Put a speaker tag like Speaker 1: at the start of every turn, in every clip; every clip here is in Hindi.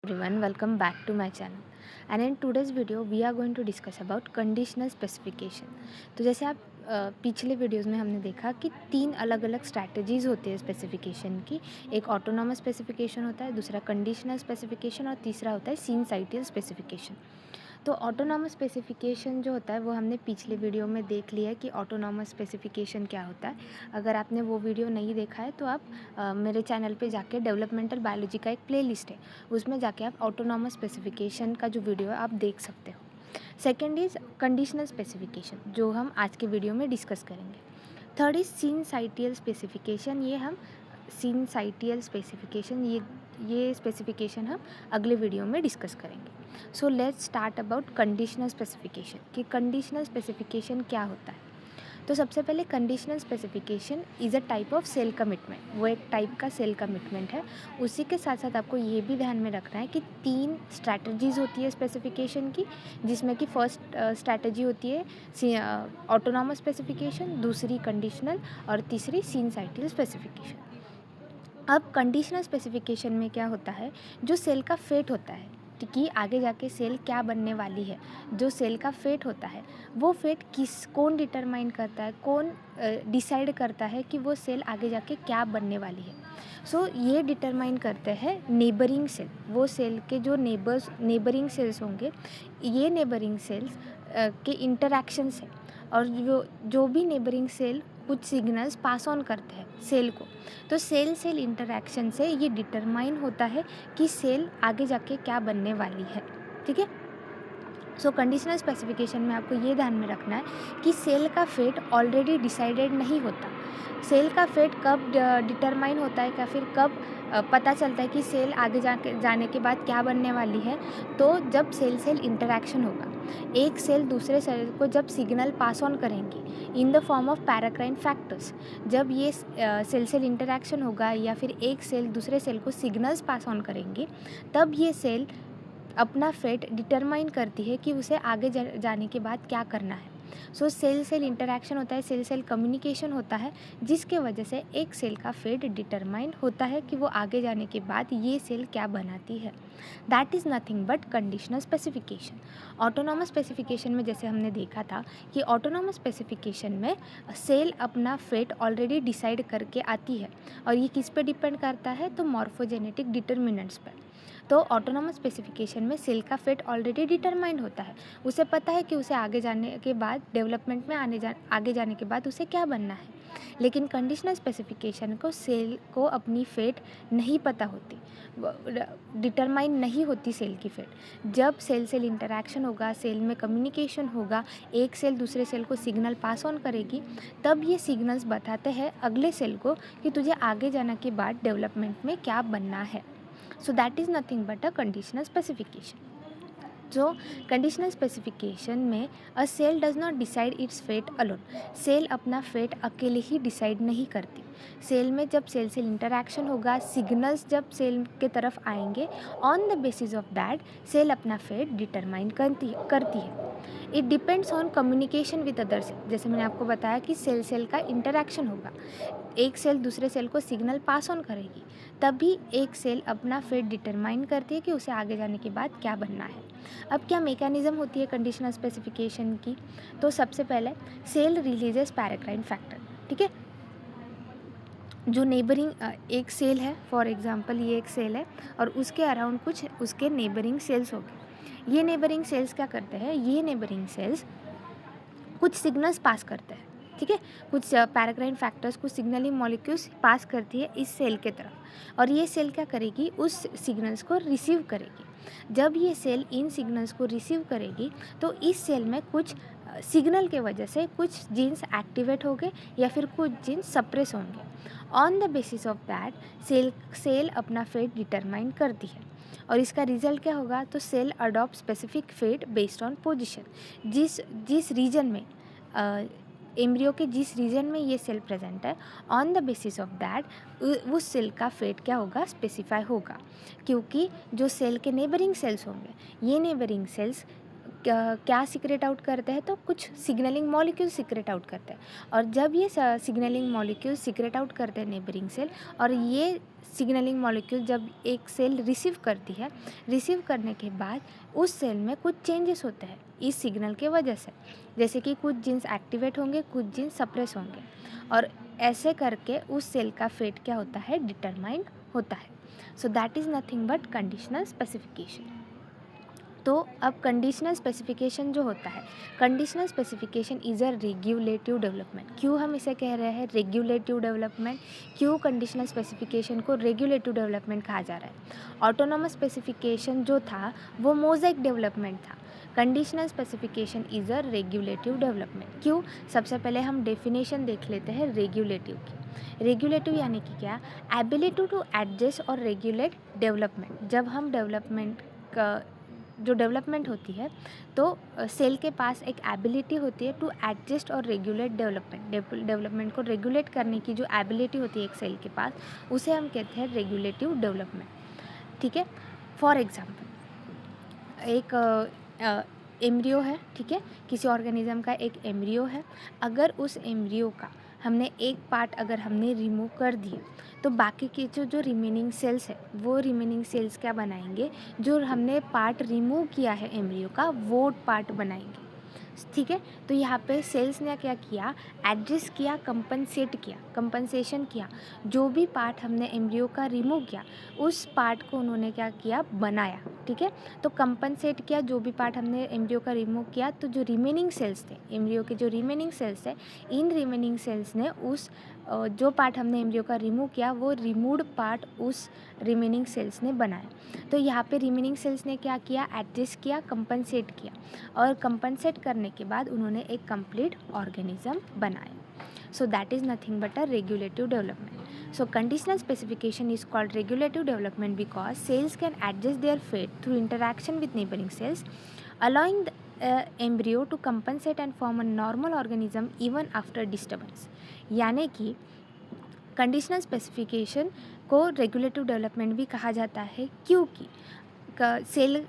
Speaker 1: everyone, welcome back to my channel. And in today's video we are going to discuss about conditional specification. तो जैसे आप पिछले वीडियोस में हमने देखा कि तीन अलग अलग स्ट्रैटेजीज़ होती है स्पेसिफिकेशन की। एक ऑटोनॉमस स्पेसिफिकेशन होता है, दूसरा कंडीशनल स्पेसिफिकेशन और तीसरा होता है सिनसाइटियल स्पेसिफिकेशन। तो ऑटोनॉमस स्पेसिफिकेशन जो होता है वो हमने पिछले वीडियो में देख लिया है कि ऑटोनॉमस स्पेसिफिकेशन क्या होता है। अगर आपने वो वीडियो नहीं देखा है तो आप मेरे चैनल पे जाके डेवलपमेंटल बायोलॉजी का एक प्लेलिस्ट है, उसमें जाके आप ऑटोनॉमस स्पेसिफिकेशन का जो वीडियो है आप देख सकते हो। सेकेंड इज़ कंडीशनल स्पेसिफिकेशन, जो हम आज के वीडियो में डिस्कस करेंगे। थर्ड इज़ सिनसाइटियल स्पेसिफिकेशन, ये स्पेसिफिकेशन हम अगले वीडियो में डिस्कस करेंगे। So let's start about conditional specification कि कंडीशनल स्पेसिफिकेशन क्या होता है। तो सबसे पहले conditional specification is a type of sale commitment, वो एक टाइप का सेल कमिटमेंट है। उसी के साथ साथ आपको ये भी ध्यान में रखना है कि तीन स्ट्रैटेजीज़ होती है स्पेसिफिकेशन की, जिसमें कि फर्स्ट स्ट्रैटेजी होती है ऑटोनॉमस स्पेसिफिकेशन, दूसरी कंडीशनल और तीसरी सिनसाइटियल स्पेसिफिकेशन। अब कंडीशनल स्पेसिफिकेशन में क्या होता है, जो सेल का फेट होता है कि आगे जाके सेल क्या बनने वाली है, जो सेल का फेट होता है वो फेट कौन डिटरमाइन करता है, कौन डिसाइड करता है कि वो सेल आगे जाके क्या बनने वाली है। सो ये डिटरमाइन करते हैं नेबरिंग सेल, वो सेल के जो नेबरिंग सेल्स होंगे, ये नेबरिंग सेल्स के इंटरैक्शन से, और जो भी नेबरिंग सेल कुछ सिग्नल्स पास ऑन करते हैं सेल को, तो सेल सेल इंटरैक्शन से ये डिटरमाइन होता है कि सेल आगे जाके क्या बनने वाली है। ठीक है। सो कंडीशनल स्पेसिफिकेशन में आपको ये ध्यान में रखना है कि सेल का फेट ऑलरेडी डिसाइडेड नहीं होता। सेल का फेट कब डिटरमाइन होता है, या फिर कब पता चलता है कि सेल आगे जाने के बाद क्या बनने वाली है, तो जब सेल सेल इंटरैक्शन होगा। एक सेल दूसरे सेल को जब सिग्नल पास ऑन करेंगी in the form of paracrine factors, जब ये सेल सेल इंटरैक्शन होगा या फिर एक सेल दूसरे सेल को सिग्नल्स पास ऑन करेंगी, तब ये सेल अपना फेट डिटरमाइन करती है कि उसे आगे जाने के बाद क्या करना है। सो सेल सेल इंटरैक्शन होता है, सेल सेल कम्युनिकेशन होता है, जिसके वजह से एक सेल का फेट डिटरमाइन होता है कि वो आगे जाने के बाद ये सेल क्या बनाती है। That is nothing but conditional specification. Autonomous specification में जैसे हमने देखा था कि ऑटोनॉमस स्पेसिफिकेशन में सेल अपना फेट ऑलरेडी डिसाइड करके आती है, और ये किस पे डिपेंड करता है, तो मॉर्फोजेनेटिक डिटर्मिनेंट्स पर। तो ऑटोनॉमस स्पेसिफिकेशन में सेल का फेट ऑलरेडी डिटरमाइंड होता है, उसे पता है कि उसे आगे जाने के बाद डेवलपमेंट में आगे जाने के बाद उसे क्या बनना है। लेकिन कंडीशनल स्पेसिफिकेशन को सेल को अपनी फेट नहीं पता होती, डिटरमाइन नहीं होती सेल की फेट। जब सेल सेल इंटरैक्शन होगा, सेल में कम्युनिकेशन होगा, एक सेल दूसरे सेल को सिग्नल पास ऑन करेगी, तब ये सिग्नल्स बताते हैं अगले सेल को कि तुझे आगे जाने के बाद डेवलपमेंट में क्या बनना है। So that is nothing but a conditional specification. जो कंडीशनल स्पेसिफिकेशन में a cell does not decide its fate alone, cell अपना फेट अकेले ही डिसाइड नहीं करती। सेल में जब सेल सेल इंटरैक्शन होगा, सिग्नल्स जब सेल के तरफ आएंगे, on the basis of that cell अपना फेट डिटरमाइन करती है। It depends on communication with other cell, जैसे मैंने आपको बताया कि सेल सेल का इंटरैक्शन होगा, एक सेल दूसरे सेल को सिग्नल पास ऑन करेगी, तभी एक सेल अपना फेट डिटरमाइन करती है कि उसे आगे जाने के बाद क्या बनना है। अब क्या मैकेनिज़्म होती है कंडीशनल स्पेसिफिकेशन की, तो सबसे पहले सेल रिलीजेस पैराक्राइन फैक्टर। ठीक है। जो नेबरिंग एक सेल है, फॉर एग्जांपल ये एक सेल है और उसके अराउंड कुछ उसके नेबरिंग सेल्स हो गए। ये नेबरिंग सेल्स क्या करते हैं, ये नेबरिंग सेल्स कुछ सिग्नल्स पास करते हैं। ठीक है। कुछ पैराक्राइन फैक्टर्स, कुछ सिग्नलिंग मॉलिक्यूल्स पास करती है इस सेल के तरफ, और ये सेल क्या करेगी, उस सिग्नल्स को रिसीव करेगी। जब ये सेल इन सिग्नल्स को रिसीव करेगी तो इस सेल में कुछ सिग्नल के वजह से कुछ जीन्स एक्टिवेट होंगे या फिर कुछ जीन्स सप्रेस होंगे। On the basis of that cell अपना फेट डिटरमाइन करती है, और इसका रिजल्ट क्या होगा, तो cell adopt specific fate based on position. जिस रीजन में एम्ब्रियो के जिस रीजन में ये सेल प्रेजेंट है, on the basis of that उस सेल का फेट क्या होगा, स्पेसिफाई होगा। क्योंकि जो सेल के नेबरिंग सेल्स होंगे, ये नेबरिंग सेल्स क्या सीक्रेट आउट करते हैं, तो कुछ सिग्नलिंग मॉलिक्यूल सीक्रेट आउट करते हैं। और जब ये सिग्नलिंग मॉलिक्यूल सीक्रेट आउट करते हैं नेबरिंग सेल, और ये सिग्नलिंग मॉलिक्यूल जब एक सेल रिसीव करती है, रिसीव करने के बाद उस सेल में कुछ चेंजेस होते हैं इस सिग्नल के वजह से, जैसे कि कुछ जीन्स एक्टिवेट होंगे, कुछ जीन्स सप्रेस होंगे, और ऐसे करके उस सेल का फेट क्या होता है, डिटरमाइंड होता है। So that is nothing but conditional specification. तो अब कंडीशनल स्पेसिफिकेशन जो होता है, conditional specification is a regulative development. क्यों हम इसे कह रहे हैं रेगुलेटिव डेवलपमेंट, क्यों कंडीशनल स्पेसिफिकेशन को रेगुलेटिव डेवलपमेंट कहा जा रहा है? ऑटोनोमस स्पेसिफिकेशन जो था वो मोज़ेक डेवलपमेंट था, conditional specification is a regulative development. क्यों? सबसे पहले हम डेफिनेशन देख लेते हैं रेगुलेटिव की। रेगुलेटिव यानी कि क्या? एबिलिटी टू एडजस्ट और रेगुलेट डेवलपमेंट। जब हम डेवलपमेंट का जो डेवलपमेंट होती है, तो सेल के पास एक एबिलिटी होती है टू एडजस्ट और रेगुलेट डेवलपमेंट। डेवलपमेंट को रेगुलेट करने की जो एबिलिटी होती है एक सेल के पास, उसे हम कहते हैं रेगुलेटिव डेवलपमेंट। ठीक है। फॉर एग्जांपल, एक एम्ब्रियो है, ठीक है, किसी ऑर्गेनिज्म का एक एम्ब्रियो है। अगर उस एम्ब्रियो का हमने एक पार्ट अगर हमने रिमूव कर दिया, तो बाकी के जो रिमेनिंग सेल्स है, वो रिमेनिंग सेल्स क्या बनाएंगे, जो हमने पार्ट रिमूव किया है एम्ब्रियो का, वो पार्ट बनाएंगे। ठीक है। तो यहाँ पे सेल्स ने क्या किया, एडजस्ट किया, कंपनसेशन किया। जो भी पार्ट हमने एम्ब्रियो का रिमूव किया, उस पार्ट को उन्होंने क्या किया, बनाया। ठीक है। तो कंपनसेट किया, जो भी पार्ट हमने एम्ब्रियो का रिमूव किया, तो जो रिमेनिंग सेल्स थे, एम्ब्रियो के जो रिमेनिंग सेल्स थे, इन रिमेनिंग सेल्स ने उस जो पार्ट हमने एम्ब्रियो का रिमूव किया, वो रिमूव्ड पार्ट उस रिमेनिंग सेल्स ने बनाया। तो यहाँ पे रिमेनिंग सेल्स ने क्या किया, एडजस्ट किया, कंपनसेट किया, और कंपनसेट करने के बाद उन्होंने एक कंप्लीट ऑर्गेनिज्म बनाया। So that is nothing but a regulative development. So conditional specification is called regulative development because cells can adjust their fate through interaction with neighbouring cells, allowing the embryo to compensate and form a normal organism even after disturbance। यानी कि कंडीशनल स्पेसिफिकेशन को रेगुलेटिव डेवलपमेंट भी कहा जाता है, क्योंकि सेल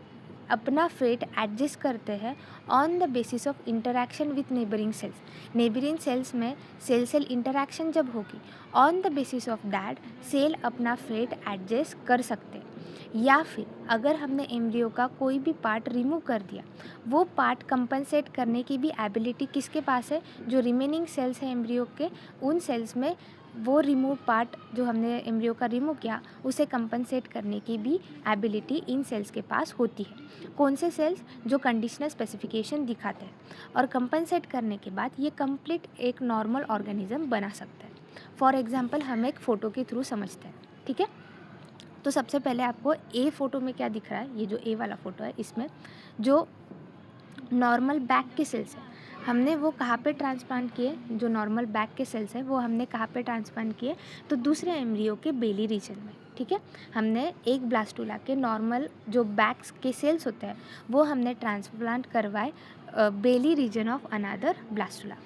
Speaker 1: अपना फेट एडजस्ट करते हैं on the basis of interaction with neighbouring cells. Neighbouring cells में सेल सेल इंटरैक्शन जब होगी, on the basis of that cell अपना फेट एडजस्ट कर सकते हैं। या फिर अगर हमने एम्ब्रियो का कोई भी पार्ट रिमूव कर दिया, वो पार्ट कंपनसेट करने की भी एबिलिटी किसके पास है, जो रिमेनिंग सेल्स हैं एम्ब्रियो के, उन सेल्स में वो रिमूव पार्ट जो हमने एम्ब्रियो का रिमूव किया, उसे कंपनसेट करने की भी एबिलिटी इन सेल्स के पास होती है। कौन से सेल्स? जो कंडीशनल स्पेसिफिकेशन दिखाते हैं, और कंपनसेट करने के बाद ये कंप्लीट एक नॉर्मल ऑर्गेनिज्म बना सकते हैं। फॉर एग्जांपल, हम एक फ़ोटो के थ्रू समझते हैं। ठीक है। तो सबसे पहले आपको ए फ़ोटो में क्या दिख रहा है, ये जो ए वाला फ़ोटो है, इसमें जो नॉर्मल बैक के सेल्स हैं, हमने वो कहाँ पे ट्रांसप्लांट किए, जो नॉर्मल बैक के सेल्स हैं वो हमने कहाँ पे ट्रांसप्लांट किए, तो दूसरे एम्ब्रियो के बेली रीजन में। ठीक है। हमने एक ब्लास्टुला के नॉर्मल जो बैक्स के सेल्स होते हैं, वो हमने ट्रांसप्लांट करवाए बेली रीजन ऑफ अनदर ब्लास्टुला।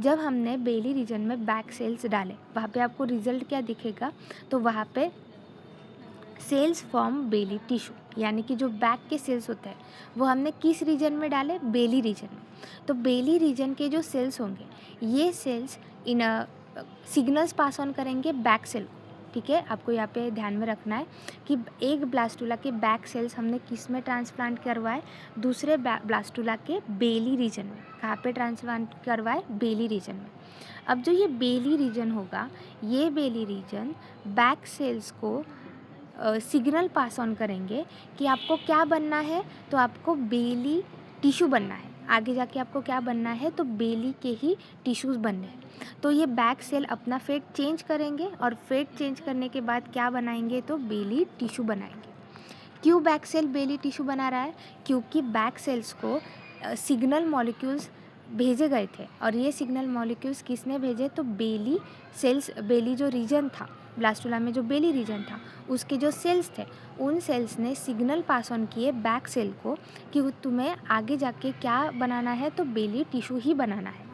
Speaker 1: जब हमने बेली रीजन में बैक सेल्स डाले, वहाँ पे आपको रिजल्ट क्या दिखेगा, तो वहाँ पे सेल्स फॉर्म बेली टिश्यू, यानी कि जो बैक के सेल्स होते हैं वो हमने किस रीजन में डाले, बेली रीजन में। तो बेली रीजन के जो सेल्स होंगे, ये सेल्स इन सिग्नल्स पास ऑन करेंगे बैक सेल को। ठीक है। आपको यहाँ पे ध्यान में रखना है कि एक ब्लास्टुला के बैक सेल्स हमने किस में ट्रांसप्लांट करवाए, दूसरे ब्लास्टुला के बेली रीजन में। कहाँ पे ट्रांसप्लांट करवाए, बेली रीजन में। अब जो ये बेली रीजन होगा, ये बेली रीजन बैक सेल्स को सिग्नल पास ऑन करेंगे कि आपको क्या बनना है, तो आपको बेली टिश्यू बनना है। आगे जाके आपको क्या बनना है, तो बेली के ही टिश्यूज़ बनने हैं। तो ये बैक सेल अपना फेट चेंज करेंगे, और फेट चेंज करने के बाद क्या बनाएंगे, तो बेली टिश्यू बनाएंगे। क्यों बैक सेल बेली टिश्यू बना रहा है? क्योंकि बैक सेल्स को सिग्नल मॉलिक्यूल्स भेजे गए थे, और ये सिग्नल मॉलिक्यूल्स किसने भेजे, तो बेली सेल्स, बेली जो रीजन था ब्लास्टुला में, जो बेली रीजन था, उसके जो सेल्स थे, उन सेल्स ने सिग्नल पास ऑन किए बैक सेल को कि तुम्हें आगे जाके क्या बनाना है, तो बेली टिश्यू ही बनाना है।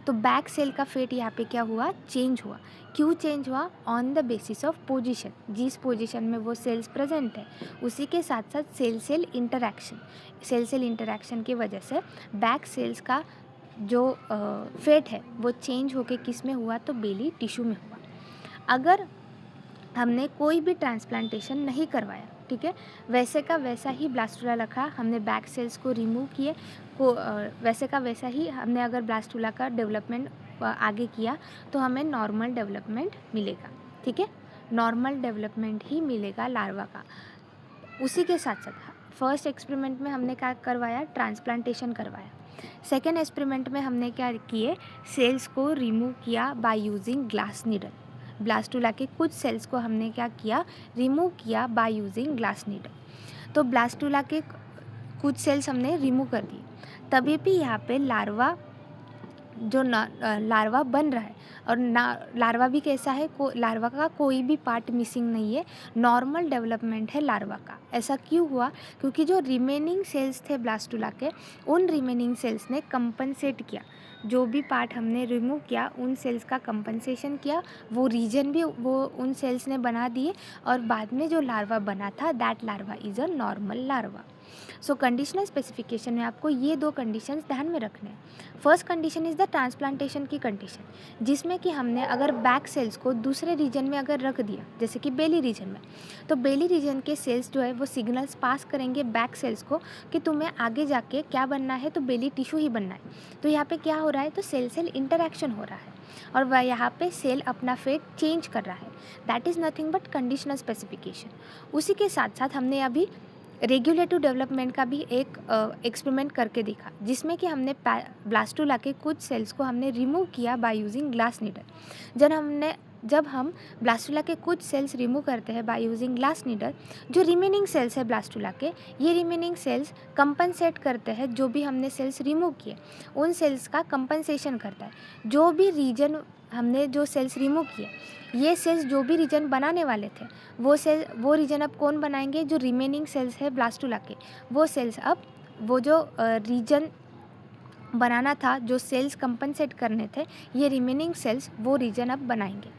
Speaker 1: तो बैक सेल का फेट यहाँ पे क्या हुआ, चेंज हुआ। क्यों चेंज हुआ, on the basis of position, जिस पोजीशन में वो सेल्स प्रेजेंट है उसी के साथ साथ सेल सेल इंटरैक्शन की वजह से बैक सेल्स का जो फेट है वो चेंज होके किस में हुआ, तो बेली टिश्यू में हुआ। अगर हमने कोई भी ट्रांसप्लांटेशन नहीं करवाया, ठीक है, वैसे का वैसा ही ब्लास्टुला रखा, हमने बैक सेल्स को रिमूव किए वैसे का वैसा ही हमने अगर ब्लास्टुला का डेवलपमेंट आगे किया तो हमें नॉर्मल डेवलपमेंट मिलेगा, ठीक है, नॉर्मल डेवलपमेंट ही मिलेगा लार्वा का। उसी के साथ साथ फर्स्ट एक्सपेरिमेंट में हमने क्या करवाया, ट्रांसप्लांटेशन करवाया। सेकेंड एक्सपेरिमेंट में हमने क्या किए, सेल्स को रिमूव किया by using glass needle. Blastula के कुछ सेल्स को हमने क्या किया, रिमूव किया बाय यूजिंग ग्लास नीडल। तो ब्लास्टुला के कुछ सेल्स हमने रिमूव कर दिए, तभी भी यहाँ पे लार्वा जो लार्वा बन रहा है, और लार्वा भी कैसा है, लार्वा का कोई भी पार्ट मिसिंग नहीं है, नॉर्मल डेवलपमेंट है लार्वा का। ऐसा क्यों हुआ, क्योंकि जो रिमेनिंग सेल्स थे ब्लास्टुला के, उन रिमेनिंग सेल्स ने कंपनसेट किया, जो भी पार्ट हमने रिमूव किया उन सेल्स का कंपनसेशन किया, वो रीजन भी वो उन सेल्स ने बना दिए, और बाद में जो लार्वा बना था that larva is a normal larva. So conditional specification में आपको ये दो कंडीशंस ध्यान में रखने हैं। First condition is the transplantation की कंडीशन, जिसमें कि हमने अगर बैक सेल्स को दूसरे रीजन में अगर रख दिया, जैसे कि बेली रीजन में, तो बेली रीजन के सेल्स जो है वो सिग्नल्स पास करेंगे बैक सेल्स को कि तुम्हें आगे जाके क्या बनना है, तो बेली टिश्यू ही बनना है। तो यहाँ पे क्या हो रहा है, तो सेल सेल इंटरैक्शन हो रहा है, और वह यहाँ पे सेल अपना फेट चेंज कर रहा है। That is nothing but conditional specification. उसी के साथ साथ हमने अभी रेगुलेटिव डेवलपमेंट का भी एक एक्सपेरिमेंट करके देखा, जिसमें कि हमने ब्लास्टुला के कुछ सेल्स को हमने रिमूव किया बाय यूजिंग ग्लास नीडल। जब हम ब्लास्टुला के कुछ सेल्स रिमूव करते हैं बाय यूजिंग ग्लास नीडल, जो रिमेनिंग सेल्स है ब्लास्टुला के, ये रिमेनिंग सेल्स कंपनसेट करते हैं, जो भी हमने सेल्स रिमूव किए उन सेल्स का कंपनसेशन करता है। जो भी रीजन हमने जो सेल्स रिमूव किए, ये सेल्स जो भी रीजन बनाने वाले थे, वो रीजन अब कौन बनाएंगे, जो रिमेनिंग सेल्स है ब्लास्टुला के, वो सेल्स अब वो जो रीजन बनाना था, जो सेल्स कंपनसेट करने थे, ये रिमेनिंग सेल्स वो रीजन अब बनाएंगे।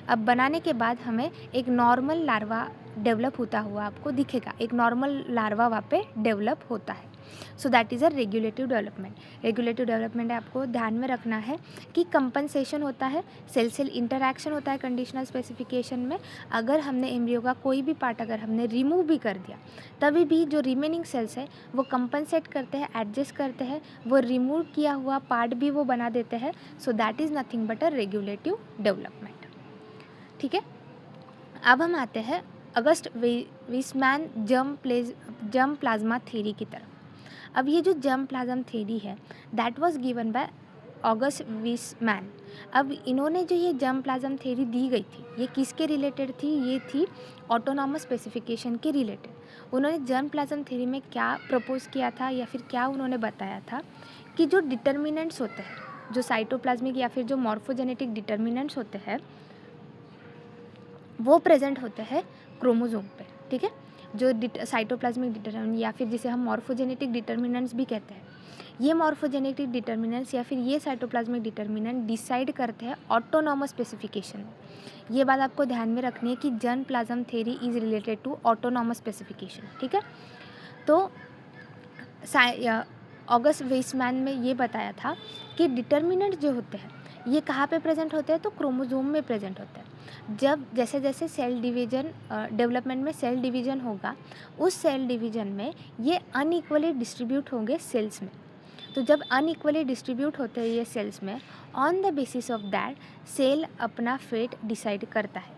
Speaker 1: अब बनाने के बाद हमें एक नॉर्मल लार्वा डेवलप होता हुआ आपको दिखेगा, एक नॉर्मल लार्वा वहाँ पे डेवलप होता है। So that is a regulative development. Regulative development आपको ध्यान में रखना है कि कंपनसेशन होता है, सेल सेल इंटरैक्शन होता है कंडीशनल स्पेसिफिकेशन में। अगर हमने एम्ब्रियो का कोई भी पार्ट अगर हमने रिमूव भी कर दिया, तभी भी जो रिमेनिंग सेल्स है वो कंपनसेट करते हैं, एडजस्ट करते हैं, वो रिमूव किया हुआ पार्ट भी वो बना देते हैं। So that is nothing but a regulative development, ठीक है। अब हम आते हैं August Weismann germ plasma theory की तरफ। अब ये जो जर्म प्लाज्म थ्योरी है that was given by August Weismann. अब इन्होंने जो ये जर्म प्लाज्म थ्योरी दी गई थी, ये किसके रिलेटेड थी, ये थी ऑटोनॉमस स्पेसिफिकेशन के रिलेटेड। उन्होंने जर्म प्लाज्म थ्योरी में क्या प्रपोज किया था, या फिर क्या उन्होंने बताया था कि जो डिटर्मिनेंट्स होते हैं, जो साइटोप्लाज्मिक या फिर जो मॉर्फोजेनेटिक डिटर्मिनेंट्स होते हैं, वो प्रेजेंट होते हैं क्रोमोसोम पे, ठीक है। जो साइटोप्लाज्मिक डिटर्मिनेंट या फिर जिसे हम मॉर्फोजेनेटिक डिटर्मिनेंट्स भी कहते हैं, ये मॉर्फोजेनेटिक डिटर्मिनेंट्स या फिर ये साइटोप्लाज्मिक डिटर्मिनेंट डिसाइड करते हैं ऑटोनॉमस स्पेसिफिकेशन। ये बात आपको ध्यान में रखनी है कि germ plasm theory is related to autonomous specification, ठीक है। तो ऑगस्ट वीसमैन में ये बताया था कि डिटर्मिनेंट जो होते हैं ये कहाँ पे प्रेजेंट होते हैं, तो क्रोमोसोम में प्रेजेंट होते हैं। जब जैसे जैसे सेल डिवीजन डेवलपमेंट में सेल डिवीजन होगा, उस सेल डिवीजन में ये अनइक्वली डिस्ट्रीब्यूट होंगे सेल्स में। तो जब अनइक्वली डिस्ट्रीब्यूट होते हैं ये सेल्स में, on the basis of that cell अपना फेट डिसाइड करता है,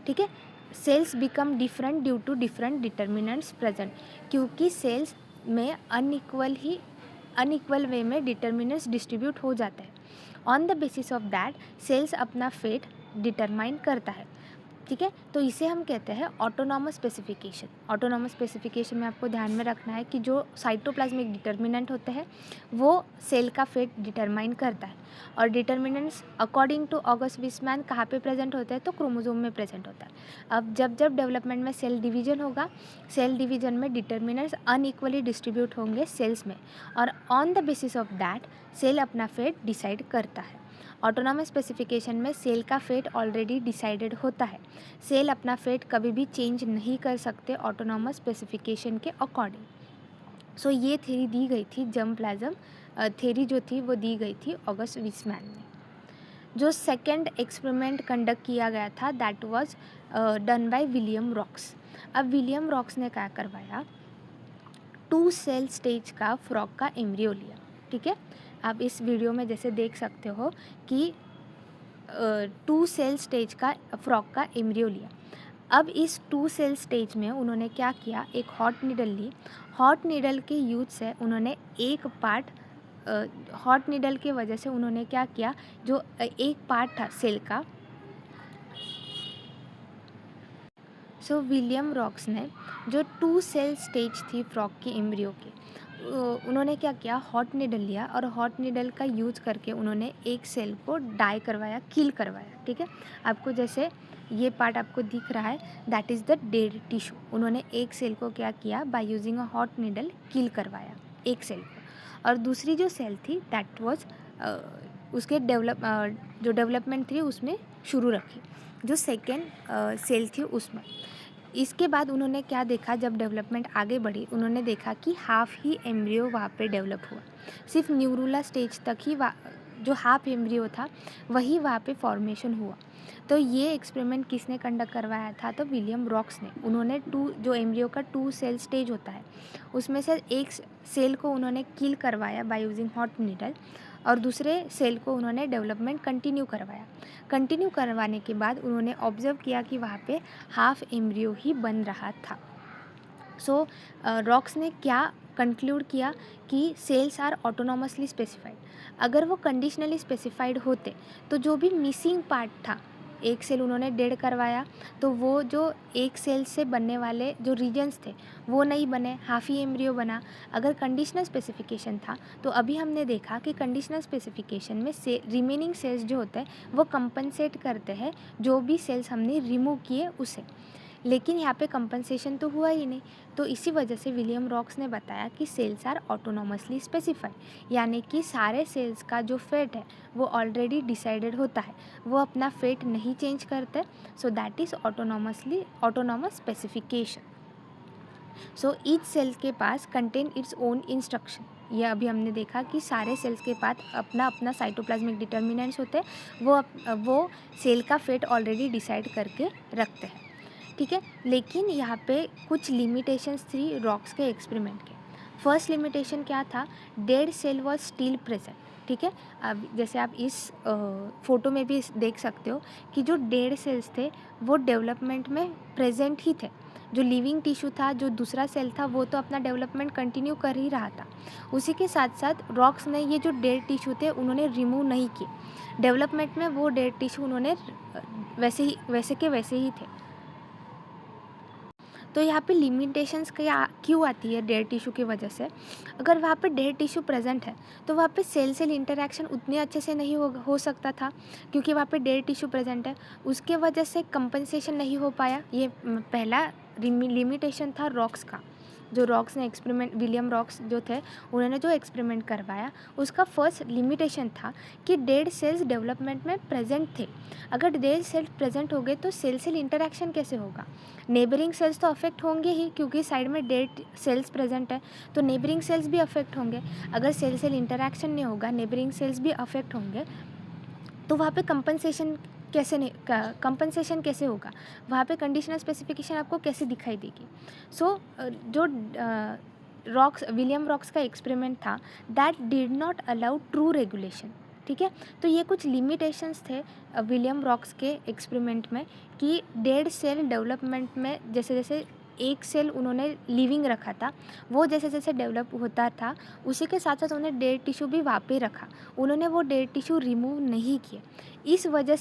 Speaker 1: ठीक है। Cells become different due to different determinants present, क्योंकि सेल्स में अनइक्वल वे में डिटर्मिनेंट्स डिस्ट्रीब्यूट हो जाते हैं। On the basis of that cells अपना फेट डिटरमाइन करता है, ठीक है। तो इसे हम कहते हैं ऑटोनॉमस स्पेसिफिकेशन। ऑटोनॉमस स्पेसिफिकेशन में आपको ध्यान में रखना है कि जो साइटोप्लाज्मिक डिटर्मिनेंट होते हैं वो सेल का फेट डिटरमाइन करता है, और determinants according to August Weismann कहाँ पे प्रेजेंट होते हैं, तो क्रोमोसोम में प्रेजेंट होता है। अब जब जब डेवलपमेंट में सेल डिवीजन होगा, सेल डिवीजन में डिटर्मिनेंट्स अनइक्वली डिस्ट्रीब्यूट होंगे सेल्स में, और on the basis of that cell अपना फेट डिसाइड करता है। ऑटोनॉमस स्पेसिफिकेशन में सेल का फेट ऑलरेडी डिसाइडेड होता है। सेल अपना फेट कभी भी चेंज नहीं कर सकते ऑटोनॉमस स्पेसिफिकेशन के अकॉर्डिंग। सो ये थ्योरी दी गई थी, जर्मप्लाज्म थ्योरी जो थी वो दी गई थी ऑगस्ट वीसमैन ने। जो सेकंड एक्सपेरिमेंट कंडक्ट किया गया था that was done by William rocks. अब विलियम रॉक्स ने क्या करवाया, 2 सेल स्टेज का फ्रॉग का एम्ब्रियो लिया। ठीक है, आप इस वीडियो में जैसे देख सकते हो कि 2 सेल स्टेज का फ्रॉग का एम्ब्रियो लिया। अब इस 2 सेल स्टेज में उन्होंने क्या किया, एक हॉट नीडल ली। हॉट नीडल के यूज से उन्होंने एक पार्ट, हॉट नीडल की वजह से उन्होंने क्या किया, जो एक पार्ट था सेल का, सो विलियम रॉक्स ने जो 2 सेल स्टेज थी फ्रॉग के एम्ब्रियो की, उन्होंने क्या किया, हॉट नीडल लिया और हॉट नीडल का यूज करके उन्होंने एक सेल को डाई करवाया, किल करवाया। ठीक है, आपको जैसे ये पार्ट आपको दिख रहा है that is the dead tissue. उन्होंने एक सेल को क्या किया, by using a hot needle kill करवाया एक सेल को। और दूसरी जो सेल थी दैट वाज उसके जो डेवलपमेंट थी उसमें शुरू रखी, जो सेकेंड सेल थी उसमें। इसके बाद उन्होंने क्या देखा, जब डेवलपमेंट आगे बढ़ी उन्होंने देखा कि हाफ ही एम्ब्रियो वहाँ पे डेवलप हुआ, सिर्फ न्यूरुला स्टेज तक ही जो हाफ एम्ब्रियो था वही वहाँ पे फॉर्मेशन हुआ। तो ये एक्सपेरिमेंट किसने कंडक्ट करवाया था, तो विलियम रॉक्स ने। उन्होंने जो एम्ब्रियो का 2 सेल स्टेज होता है उसमें से एक सेल को उन्होंने किल करवाया बाय यूजिंग हॉट नीडल और दूसरे सेल को उन्होंने डेवलपमेंट कंटिन्यू करवाया। कंटिन्यू करवाने के बाद उन्होंने ऑब्जर्व किया कि वहाँ पे हाफ एम्ब्रियो ही बन रहा था। सो रॉक्स ने क्या कंक्लूड किया कि सेल्स आर ऑटोनॉमसली स्पेसिफाइड। अगर वो कंडीशनली स्पेसिफाइड होते तो जो भी मिसिंग पार्ट था, एक सेल उन्होंने डेड करवाया तो वो जो एक सेल से बनने वाले जो रीजन्स थे वो नहीं बने, हाफ ही एम्ब्रियो बना। अगर कंडीशनल स्पेसिफिकेशन था तो अभी हमने देखा कि कंडीशनल स्पेसिफिकेशन में से रिमेनिंग सेल्स जो होते हैं वो कंपनसेट करते हैं जो भी सेल्स हमने रिमूव किए उसे। लेकिन यहाँ पे कंपनसेशन तो हुआ ही नहीं, तो इसी वजह से विलियम रॉक्स ने बताया कि सेल्स आर ऑटोनॉमसली स्पेसिफाइड, यानी कि सारे सेल्स का जो फेट है वो ऑलरेडी डिसाइडेड होता है, वो अपना फेट नहीं चेंज करते। So that is autonomous specification. So each cell के पास कंटेन इट्स ओन इंस्ट्रक्शन। ये अभी हमने देखा कि सारे सेल्स के पास अपना अपना साइटोप्लाज्मिक डिटर्मिनेंट्स होते हैं, वो सेल का फेट ऑलरेडी डिसाइड करके रखते हैं। ठीक है, लेकिन यहाँ पे कुछ लिमिटेशंस थी रॉक्स के एक्सपेरिमेंट के। फर्स्ट लिमिटेशन क्या था, dead cell was still present. ठीक है, अब जैसे आप इस फोटो में भी देख सकते हो कि जो डेड सेल्स थे वो डेवलपमेंट में प्रेजेंट ही थे। जो लिविंग टिश्यू था, जो दूसरा सेल था, वो तो अपना डेवलपमेंट कंटिन्यू कर ही रहा था। उसी के साथ साथ रॉक्स ने ये जो डेड टिश्यू थे उन्होंने रिमूव नहीं किए डेवलपमेंट में, वो डेड टिश्यू उन्होंने वैसे के वैसे ही थे। तो यहाँ पे लिमिटेशंस क्या क्यों आती है डेड टिश्यू की वजह से, अगर वहाँ पे डेड टिश्यू प्रेजेंट है तो वहाँ पे सेल सेल इंटरेक्शन उतने अच्छे से नहीं हो सकता था, क्योंकि वहाँ पे डेड टिश्यू प्रेजेंट है, उसके वजह से कंपनसेशन नहीं हो पाया। ये पहला लिमिटेशन था रॉक्स का। जो रॉक्स ने एक्सपेरिमेंट, विलियम रॉक्स जो थे उन्होंने जो एक्सपेरिमेंट करवाया उसका फर्स्ट लिमिटेशन था कि डेड सेल्स डेवलपमेंट में प्रेजेंट थे। अगर डेड सेल्स प्रेजेंट हो गए तो सेल सेल इंटरेक्शन कैसे होगा, नेबरिंग सेल्स तो अफेक्ट होंगे ही, क्योंकि साइड में डेड सेल्स प्रेजेंट है तो नेबरिंग सेल्स भी अफेक्ट होंगे। अगर सेल सेल इंटरेक्शन नहीं होगा, नेबरिंग सेल्स भी अफेक्ट होंगे, तो वहाँ पे कंपनसेशन कैसे होगा, वहाँ पे कंडीशनल स्पेसिफिकेशन आपको कैसे दिखाई देगी। सो जो विलियम रॉक्स का एक्सपेरिमेंट था that did not allow true regulation. ठीक है, तो ये कुछ लिमिटेशंस थे विलियम रॉक्स के एक्सपेरिमेंट में कि डेड सेल डेवलपमेंट में जैसे जैसे एक सेल उन्होंने लिविंग रखा था, वो जैसे जैसे डेवलप होता था उसी के साथ साथ उन्होंने डेड टिश्यू भी वहाँ पे रखा, उन्होंने वो डेड टिश्यू रिमूव नहीं किए। इस वजह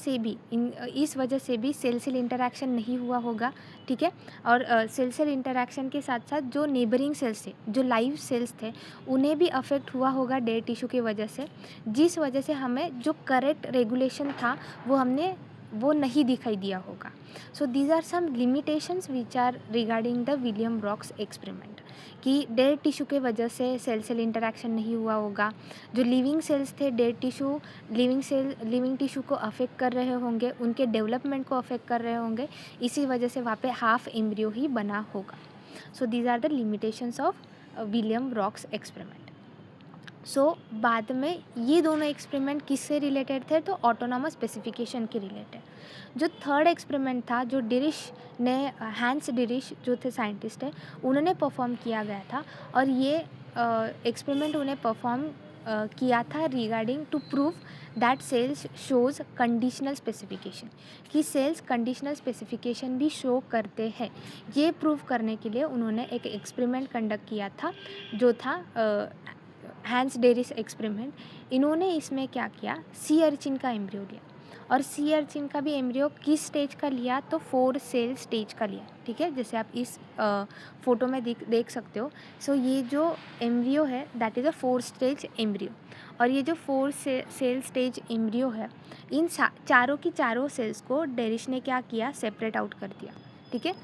Speaker 1: से भी सेल सेल इंटरेक्शन नहीं हुआ होगा। ठीक है, और सेल सेल इंटरेक्शन के साथ साथ जो नेबरिंग सेल्स थे, जो लाइव सेल्स थे, उन्हें भी अफेक्ट हुआ होगा डेड टिश्यू की वजह से, जिस वजह से हमें जो करेक्ट रेगुलेशन था वो नहीं दिखाई दिया होगा। So these are some limitations which are regarding the William rocks experiment. कि डेड टिश्यू के वजह से सेल सेल इंटरेक्शन नहीं हुआ होगा, जो लिविंग सेल्स थे डेड टिश्यू लिविंग टिश्यू को अफेक्ट कर रहे होंगे, उनके डेवलपमेंट को अफेक्ट कर रहे होंगे, इसी वजह से वहाँ पे हाफ एम्ब्रियो ही बना होगा। So these are the limitations of William rocks experiment. So बाद में ये दोनों एक्सपेरिमेंट किससे रिलेटेड थे, तो ऑटोनॉमस स्पेसिफिकेशन के रिलेटेड। जो थर्ड एक्सपेरिमेंट था, जो डिरिश ने हैंस डिरिश जो थे साइंटिस्ट है, उन्होंने परफॉर्म किया गया था, और ये एक्सपेरिमेंट उन्हें परफॉर्म किया था regarding to prove that cells shows conditional specification, कि सेल्स कंडीशनल स्पेसिफिकेशन भी शो करते हैं। ये प्रूव करने के लिए उन्होंने एक एक्सपेरिमेंट कंडक्ट किया था, जो था हैंस डेरिस एक्सपेरिमेंट। इन्होंने इसमें क्या किया, सी अर्चिन का एम्ब्रियो लिया, और सी अर्चिन का भी एम्ब्रियो किस स्टेज का लिया, तो 4 सेल स्टेज का लिया। ठीक है, जैसे आप इस फोटो में देख सकते हो। सो ये जो एम्ब्रियो है that is a 4 stage embryo, और ये जो 4 सेल स्टेज एम्ब्रियो है, इन चारों की चारों सेल्स को डेरिस ने क्या किया, सेपरेट आउट कर दिया। ठीक है,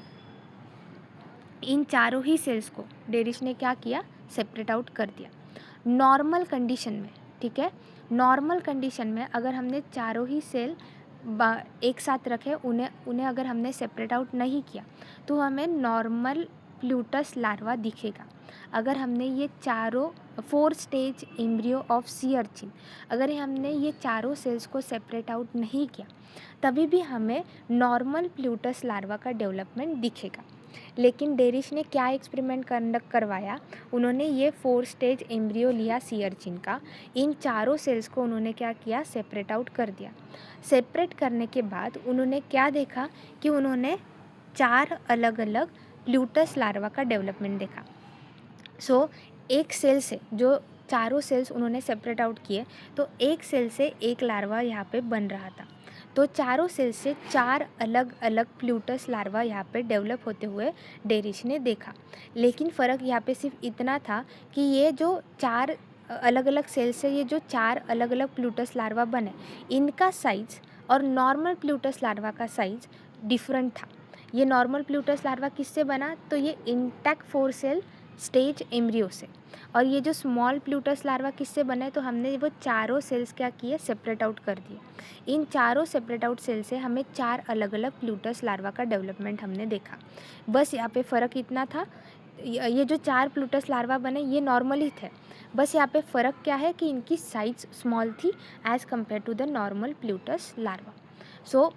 Speaker 1: इन चारों ही सेल्स को डेरिस ने क्या किया, सेपरेट आउट कर दिया नॉर्मल कंडीशन में। ठीक है, नॉर्मल कंडीशन में अगर हमने चारों ही सेल एक साथ रखे, उन्हें अगर हमने सेपरेट आउट नहीं किया, तो हमें नॉर्मल प्लूटस लार्वा दिखेगा। अगर हमने ये चारों 4 stage embryo of sea urchin, अगर हमने ये चारों सेल्स को सेपरेट आउट नहीं किया, तभी भी हमें नॉर्मल प्लूटस लार्वा का डेवलपमेंट दिखेगा। लेकिन डेरिस ने क्या एक्सपेरिमेंट कंडक्ट करवाया, उन्होंने ये 4 स्टेज एम्ब्रियो लिया सी अर्चिन का, इन चारों सेल्स को उन्होंने क्या किया, सेपरेट आउट कर दिया। सेपरेट करने के बाद उन्होंने क्या देखा, कि उन्होंने 4 अलग अलग प्लूटस लार्वा का डेवलपमेंट देखा। सो एक सेल से, जो चारों सेल्स उन्होंने सेपरेट आउट किए, तो एक सेल से एक लार्वा यहाँ पे बन रहा था। तो चारों सेल से 4 अलग अलग प्लूटस लार्वा यहाँ पे डेवलप होते हुए डेरिस ने देखा। लेकिन फ़र्क यहाँ पे सिर्फ इतना था कि ये जो 4 अलग अलग सेल से ये जो 4 अलग अलग प्लूटस लार्वा बने, इनका साइज़ और नॉर्मल प्लूटस लार्वा का साइज़ डिफरेंट था। ये नॉर्मल प्लूटस लार्वा किससे बना, तो ये इंटैक्ट 4 सेल स्टेज एम्ब्रियो से, और ये जो स्मॉल प्लूटस लार्वा किससे बने, तो हमने वो चारों सेल्स क्या किए, सेपरेट आउट कर दिए। इन चारों सेपरेट आउट सेल से हमें 4 अलग अलग प्लूटस लार्वा का डेवलपमेंट हमने देखा। बस यहाँ पे फ़र्क इतना था, ये जो 4 प्लूटस लार्वा बने ये नॉर्मल ही थे, बस यहाँ पे फ़र्क क्या है कि इनकी साइज स्मॉल थी as compare to the normal pluteus larva. So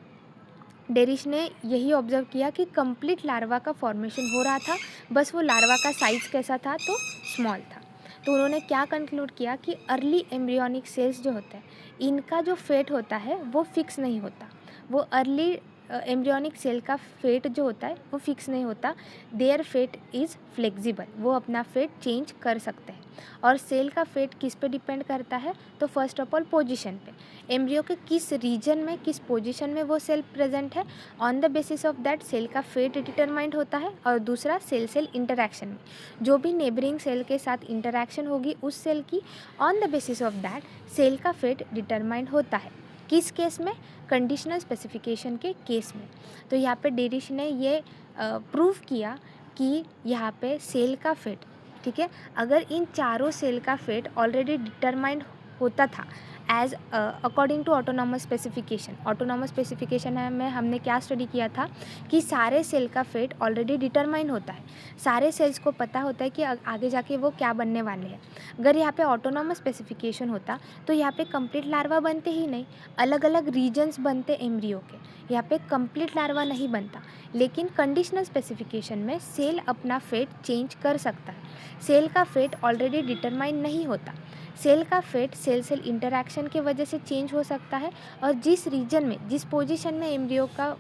Speaker 1: Driesch ने यही ऑब्जर्व किया कि कंप्लीट लार्वा का फॉर्मेशन हो रहा था, बस वो लार्वा का साइज़ कैसा था, तो स्मॉल था। तो उन्होंने क्या कंक्लूड किया कि अर्ली एम्ब्रियोनिक सेल्स जो होते हैं, इनका जो फेट होता है वो फिक्स नहीं होता। वो अर्ली एम्ब्रियोनिक सेल का फेट जो होता है वो फिक्स नहीं होता, देयर फेट इज़ फ्लेक्सिबल, वो अपना फेट चेंज कर सकते हैं। और सेल का फेट किस पे डिपेंड करता है, तो फर्स्ट ऑफ ऑल पोजीशन पे, एम्ब्रियो के किस रीजन में, किस पोजीशन में वो सेल प्रेजेंट है, on the basis of that cell का फेट डिटरमाइंड होता है। और दूसरा सेल सेल इंटरैक्शन में, जो भी नेबरिंग सेल के साथ इंटरैक्शन होगी उस सेल की, on the basis of that cell का फेट डिटरमाइंड होता है। किस केस में, कंडीशनल स्पेसिफिकेशन के केस में। तो यहाँ पे डेरिस ने ये प्रूव किया कि यहाँ पे सेल का फेट, ठीक है, अगर इन चारों सेल का फेट ऑलरेडी डिटरमाइंड होता था as according to autonomous specification. Autonomous specification में हमने क्या स्टडी किया था कि सारे सेल का फेट ऑलरेडी डिटरमाइंड होता है, सारे सेल्स को पता होता है कि आगे जाके वो क्या बनने वाले हैं। अगर यहाँ पे ऑटोनॉमस स्पेसिफिकेशन होता तो यहाँ पे कंप्लीट लार्वा बनते ही नहीं, अलग अलग रीजन्स बनते एम्ब्रियो के, यहाँ पे कंप्लीट लार्वा नहीं बनता। लेकिन कंडीशनल स्पेसिफिकेशन में सेल अपना फेट चेंज कर सकता है, सेल का फेट ऑलरेडी डिटरमाइंड नहीं होता। सेल का फेट सेल सेल इंटरैक्शन के वजह से चेंज हो सकता है, और जिस रीजन में, जिस पोजीशन में एम्ब्रियो का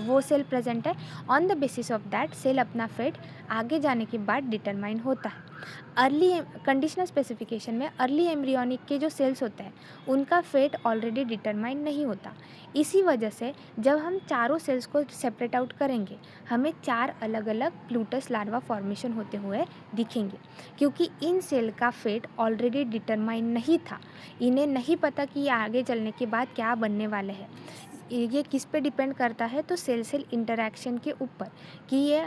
Speaker 1: वो सेल प्रेजेंट है, on the basis of that cell अपना फेट आगे जाने के बाद डिटरमाइन होता है। अर्ली कंडीशनल स्पेसिफिकेशन में अर्ली एम्ब्रियोनिक के जो सेल्स होते हैं उनका फेट ऑलरेडी डिटरमाइन नहीं होता। इसी वजह से जब हम चारों सेल्स को सेपरेट आउट करेंगे, हमें 4 अलग अलग प्लूटस लार्वा फॉर्मेशन होते हुए दिखेंगे, क्योंकि इन सेल का फेट ऑलरेडी डिटरमाइन नहीं था। इन्हें नहीं पता कि ये आगे चलने के बाद क्या बनने वाले हैं। ये किस पे डिपेंड करता है, तो सेल सेल इंटरैक्शन के ऊपर, कि ये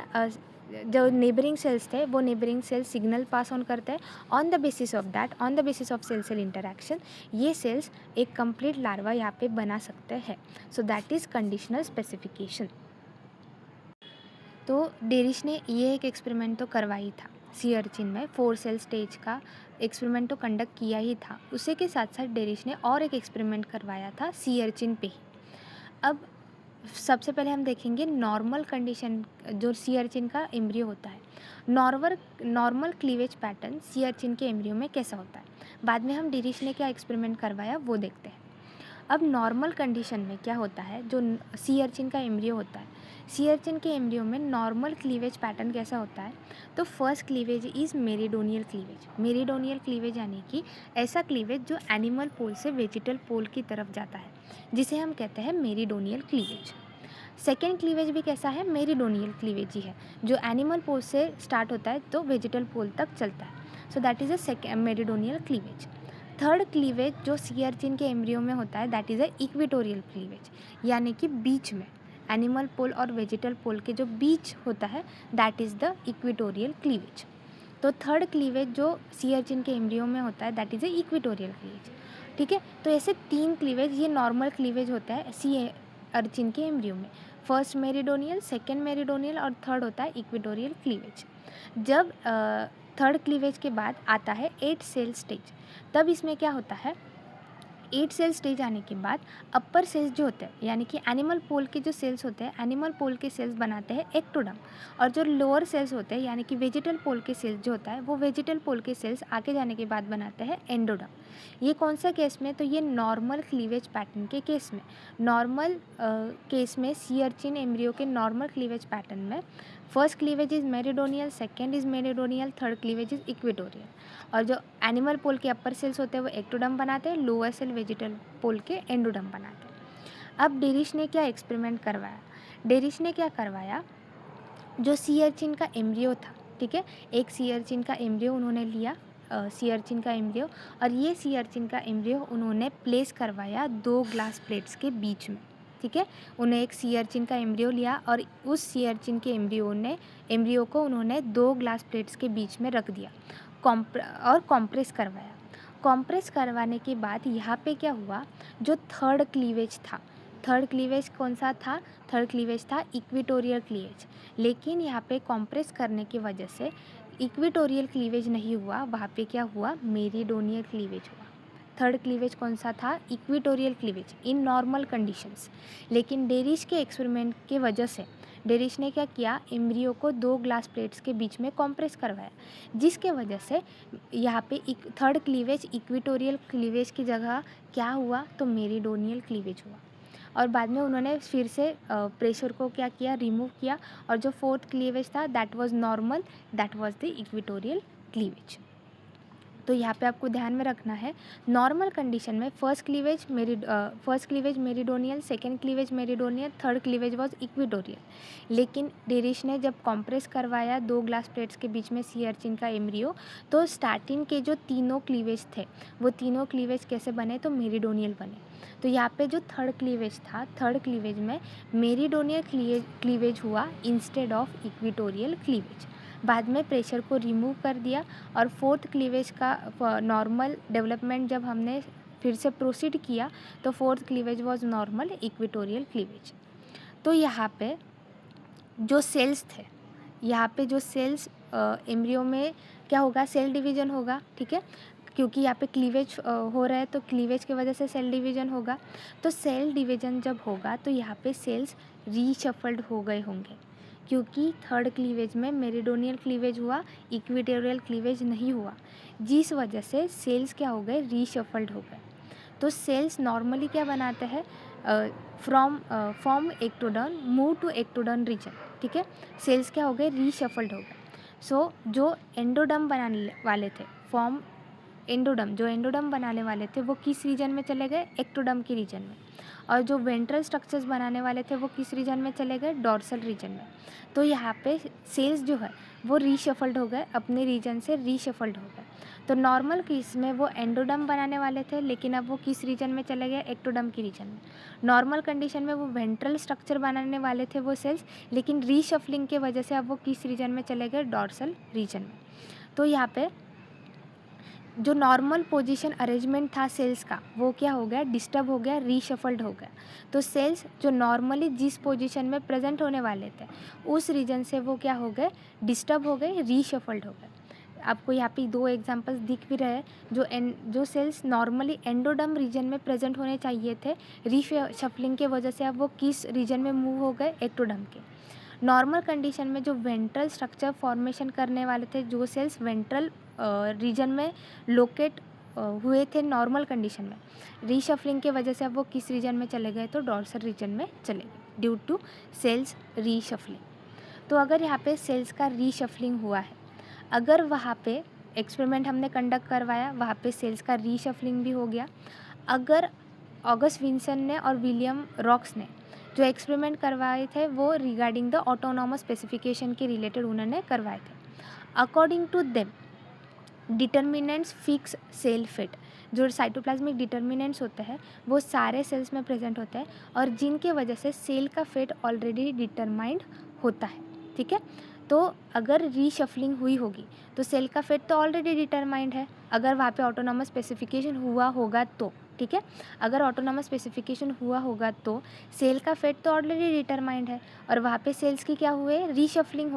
Speaker 1: जो नेबरिंग सेल्स थे वो neighbouring cells signal pass on करते हैं। On the basis of that, on the basis of cell cell interaction, ये सेल्स एक कंप्लीट लार्वा यहाँ पे बना सकते हैं। So that is conditional specification. तो डेरिश ने ये एक एक्सपेरिमेंट तो करवाई था सी अर्चिन में, 4 सेल स्टेज का एक्सपेरिमेंट तो कंडक्ट किया ही था। उसी के साथ साथ डेरिश ने और एक एक्सपेरिमेंट करवाया था सी अर्चिन पे ही। अब सबसे पहले हम देखेंगे नॉर्मल कंडीशन, जो सी अर्चिन का एम्ब्रियो होता है, normal cleavage pattern sea urchin के एम्ब्रियो में कैसा होता है। बाद में हम डेरिश ने क्या एक्सपेरिमेंट करवाया वो देखते हैं। अब नॉर्मल कंडीशन में क्या होता है, जो सी अर्चिन का एम्ब्रियो होता है, सी अर्चिन के एम्ब्रियो में नॉर्मल क्लीवेज पैटर्न कैसा होता है। तो first cleavage is meridional cleavage. Meridional cleavage यानी कि ऐसा क्लीवेज जो एनिमल पोल से वेजिटल पोल की तरफ जाता है, जिसे हम कहते हैं मेरिडोनियल क्लीवेज। सेकेंड क्लीवेज भी कैसा है, मेरिडोनियल क्लीवेज ही है, जो एनिमल पोल से स्टार्ट होता है तो वेजिटल पोल तक चलता है। So that is a meridional cleavage. Third cleavage जो सी अर्चिन के एम्ब्रियो में होता है, that is a equatorial cleavage, यानी कि बीच में एनिमल पोल और वेजिटल पोल के जो बीच होता है, that is the equatorial cleavage. तो थर्ड क्लीवेज जो सी अर्चिन के एम्ब्रियो में होता है, that is a equatorial cleavage. ठीक है, तो ऐसे 3 क्लीवेज, ये नॉर्मल क्लीवेज होता है सी अर्चिन के एम्ब्रियो में। फर्स्ट मेरिडोनियल, सेकेंड मेरिडोनियल और थर्ड होता है इक्वेटोरियल क्लीवेज। जब थर्ड क्लीवेज के बाद आता है 8 सेल स्टेज, तब इसमें क्या होता है, 8 सेल स्टेज आने के बाद अपर सेल्स जो होते हैं, यानी कि एनिमल पोल के जो सेल्स होते हैं, एनिमल पोल के सेल्स बनाते हैं एक्टोडर्म, और जो लोअर सेल्स होते हैं यानी कि वेजिटल पोल के सेल्स जो होता है, वो वेजिटल पोल के सेल्स आगे जाने के बाद बनाते हैं एंडोडर्म। ये कौन सा केस में, तो ये नॉर्मल क्लीवेज पैटर्न के केस में, नॉर्मल केस में सी अर्चिन एम्ब्रियो के नॉर्मल क्लीवेज पैटर्न में first cleavage is meridional, second is meridional, third cleavage is equatorial, और जो एनिमल पोल के अपर सेल्स होते हैं वो एक्टोडर्म बनाते हैं, लोअर सेल वेजिटल पोल के एंडोडर्म बनाते हैं। अब डेरिश ने क्या एक्सपेरिमेंट करवाया, डेरिश ने क्या करवाया, जो सी अर्चिन का एम्ब्रियो था, ठीक है, एक सी अर्चिन का एम्ब्रियो उन्होंने लिया, सी अर्चिन का एम्ब्रियो, और ये सी अर्चिन का एम्ब्रियो उन्होंने प्लेस करवाया 2 ग्लास प्लेट्स के बीच में। ठीक है, उन्हें एक सी अर्चिन का एम्ब्रियो लिया और उस सी अर्चिन के एम्ब्रियो को उन्होंने 2 ग्लास प्लेट्स के बीच में रख दिया और कॉम्प्रेस करवाया। कॉम्प्रेस करवाने के बाद यहाँ पे क्या हुआ, जो थर्ड क्लीवेज था, थर्ड क्लीवेज कौन सा था, थर्ड क्लीवेज था इक्वेटोरियल क्लीवेज, लेकिन यहाँ पे कॉम्प्रेस करने की वजह से इक्वेटोरियल क्लीवेज नहीं हुआ, वहाँ पे क्या हुआ, मेरिडोनियल क्लीवेज हुआ। थर्ड क्लीवेज कौन सा था, equatorial cleavage in normal conditions. लेकिन डेरिश के एक्सपेरिमेंट के वजह से डेरिश ने क्या किया, एम्ब्रियो को 2 ग्लास प्लेट्स के बीच में कॉम्प्रेस करवाया, जिसके वजह से यहाँ पे थर्ड क्लीवेज इक्वेटोरियल क्लीवेज की जगह क्या हुआ, तो मेरिडोनियल क्लीवेज हुआ। और बाद में उन्होंने फिर से प्रेशर को क्या किया, रिमूव किया, और जो फोर्थ क्लीवेज था that was normal, that was the equatorial cleavage. तो यहाँ पे आपको ध्यान में रखना है, नॉर्मल कंडीशन में first cleavage meridional, second cleavage meridional, third cleavage was equatorial. लेकिन डेरिश ने जब कॉम्प्रेस करवाया 2 ग्लास प्लेट्स के बीच में सी अर्चिन का एम्ब्रियो, तो स्टार्टिंग के जो तीनों क्लीवेज थे वो तीनों क्लीवेज कैसे बने, तो मेरिडोनियल बने। तो यहाँ पे जो थर्ड क्लीवेज था, थर्ड क्लीवेज में मेरिडोनियल क्लीवेज हुआ इंस्टेड ऑफ इक्वेटोरियल क्लीवेज। बाद में प्रेशर को रिमूव कर दिया, और फोर्थ क्लीवेज का नॉर्मल डेवलपमेंट जब हमने फिर से प्रोसीड किया, तो fourth cleavage was normal equatorial cleavage. तो यहाँ पे जो सेल्स थे, यहाँ पे जो सेल्स एम्ब्रियो में क्या होगा, सेल डिवीजन होगा। ठीक है, क्योंकि यहाँ पे क्लीवेज हो रहा है, तो क्लीवेज की वजह से सेल डिवीजन होगा। तो सेल डिवीजन जब होगा तो यहाँ पे सेल्स रीशफल्ड हो गए होंगे, क्योंकि थर्ड क्लीवेज में मेरिडोनियल क्लीवेज हुआ, इक्वेटोरियल क्लीवेज नहीं हुआ, जिस वजह से सेल्स क्या हो गए, रीशफल्ड हो गए। तो सेल्स नॉर्मली क्या बनाते हैं, from ectoderm move to ectoderm region. ठीक है, सेल्स क्या हो गए, रीशफल्ड हो गए। सो जो एंडोडर्म बनाने वाले थे, जो एंडोडर्म बनाने वाले थे वो किस रीजन में चले गए, एक्टोडर्म के रीजन में, और जो वेंट्रल स्ट्रक्चर्स बनाने वाले थे वो किस रीजन में चले गए, डॉर्सल रीजन में। तो यहाँ पे सेल्स जो है वो रीशफल्ड हो गए, अपने रीजन से रीशफल्ड हो गए। तो नॉर्मल केस में वो एंडोडर्म बनाने वाले थे, लेकिन अब वो किस रीजन में चले गए, एक्टोडर्म की रीजन में। नॉर्मल कंडीशन में वो वेंट्रल स्ट्रक्चर बनाने वाले थे वो सेल्स, लेकिन रीशफलिंग के वजह से अब वो किस रीजन में चले गए, डॉर्सल रीजन में। तो यहाँ पे जो नॉर्मल पोजीशन अरेंजमेंट था सेल्स का, वो क्या हो गया, डिस्टर्ब हो गया, रीशफल्ड हो गया। तो सेल्स जो नॉर्मली जिस पोजीशन में प्रेजेंट होने वाले थे, उस रीजन से वो क्या हो गए, डिस्टर्ब हो गए, रीशफल्ड हो गए। आपको यहाँ पे 2 एग्जांपल्स दिख भी रहे हैं। जो सेल्स नॉर्मली एंडोडर्म रीजन में प्रेजेंट होने चाहिए थे, रीशफलिंग के वजह से अब वो किस रीजन में मूव हो गए, एक्टोडर्म के। नॉर्मल कंडीशन में जो वेंट्रल स्ट्रक्चर फॉर्मेशन करने वाले थे, जो सेल्स वेंट्रल रीजन में लोकेट हुए थे नॉर्मल कंडीशन में, रीशफलिंग के वजह से अब वो किस रीजन में चले गए, तो डॉर्सल रीजन में चले गए ड्यू टू सेल्स रीशफलिंग। तो अगर यहाँ पे सेल्स का रीशफलिंग हुआ है, अगर वहाँ पे एक्सपेरिमेंट हमने कंडक्ट करवाया, वहाँ पे सेल्स का रीशफलिंग भी हो गया। अगर ऑगस्ट विंसन ने और विलियम रॉक्स ने जो एक्सपेरिमेंट करवाए थे, वो रिगार्डिंग द ऑटोनॉमस स्पेसिफिकेशन के रिलेटेड उन्होंने करवाए थे। According to them determinants fix cell fate, जो साइटोप्लाज्मिक डिटर्मिनेंट्स होते हैं वो सारे सेल्स में प्रेजेंट होते हैं, और जिनके वजह से सेल का फेट ऑलरेडी डिटरमाइंड होता है। ठीक है, तो अगर रीशफलिंग हुई होगी तो सेल का फेट तो ऑलरेडी डिटरमाइंड है, अगर वहाँ पे ऑटोनॉमस स्पेसिफिकेशन हुआ होगा तो। ठीक है, अगर ऑटोनॉमस स्पेसिफिकेशन हुआ होगा तो सेल का फेट तो ऑलरेडी डिटरमाइंड है, और वहाँ पे सेल्स की क्या हुए, रीशफलिंग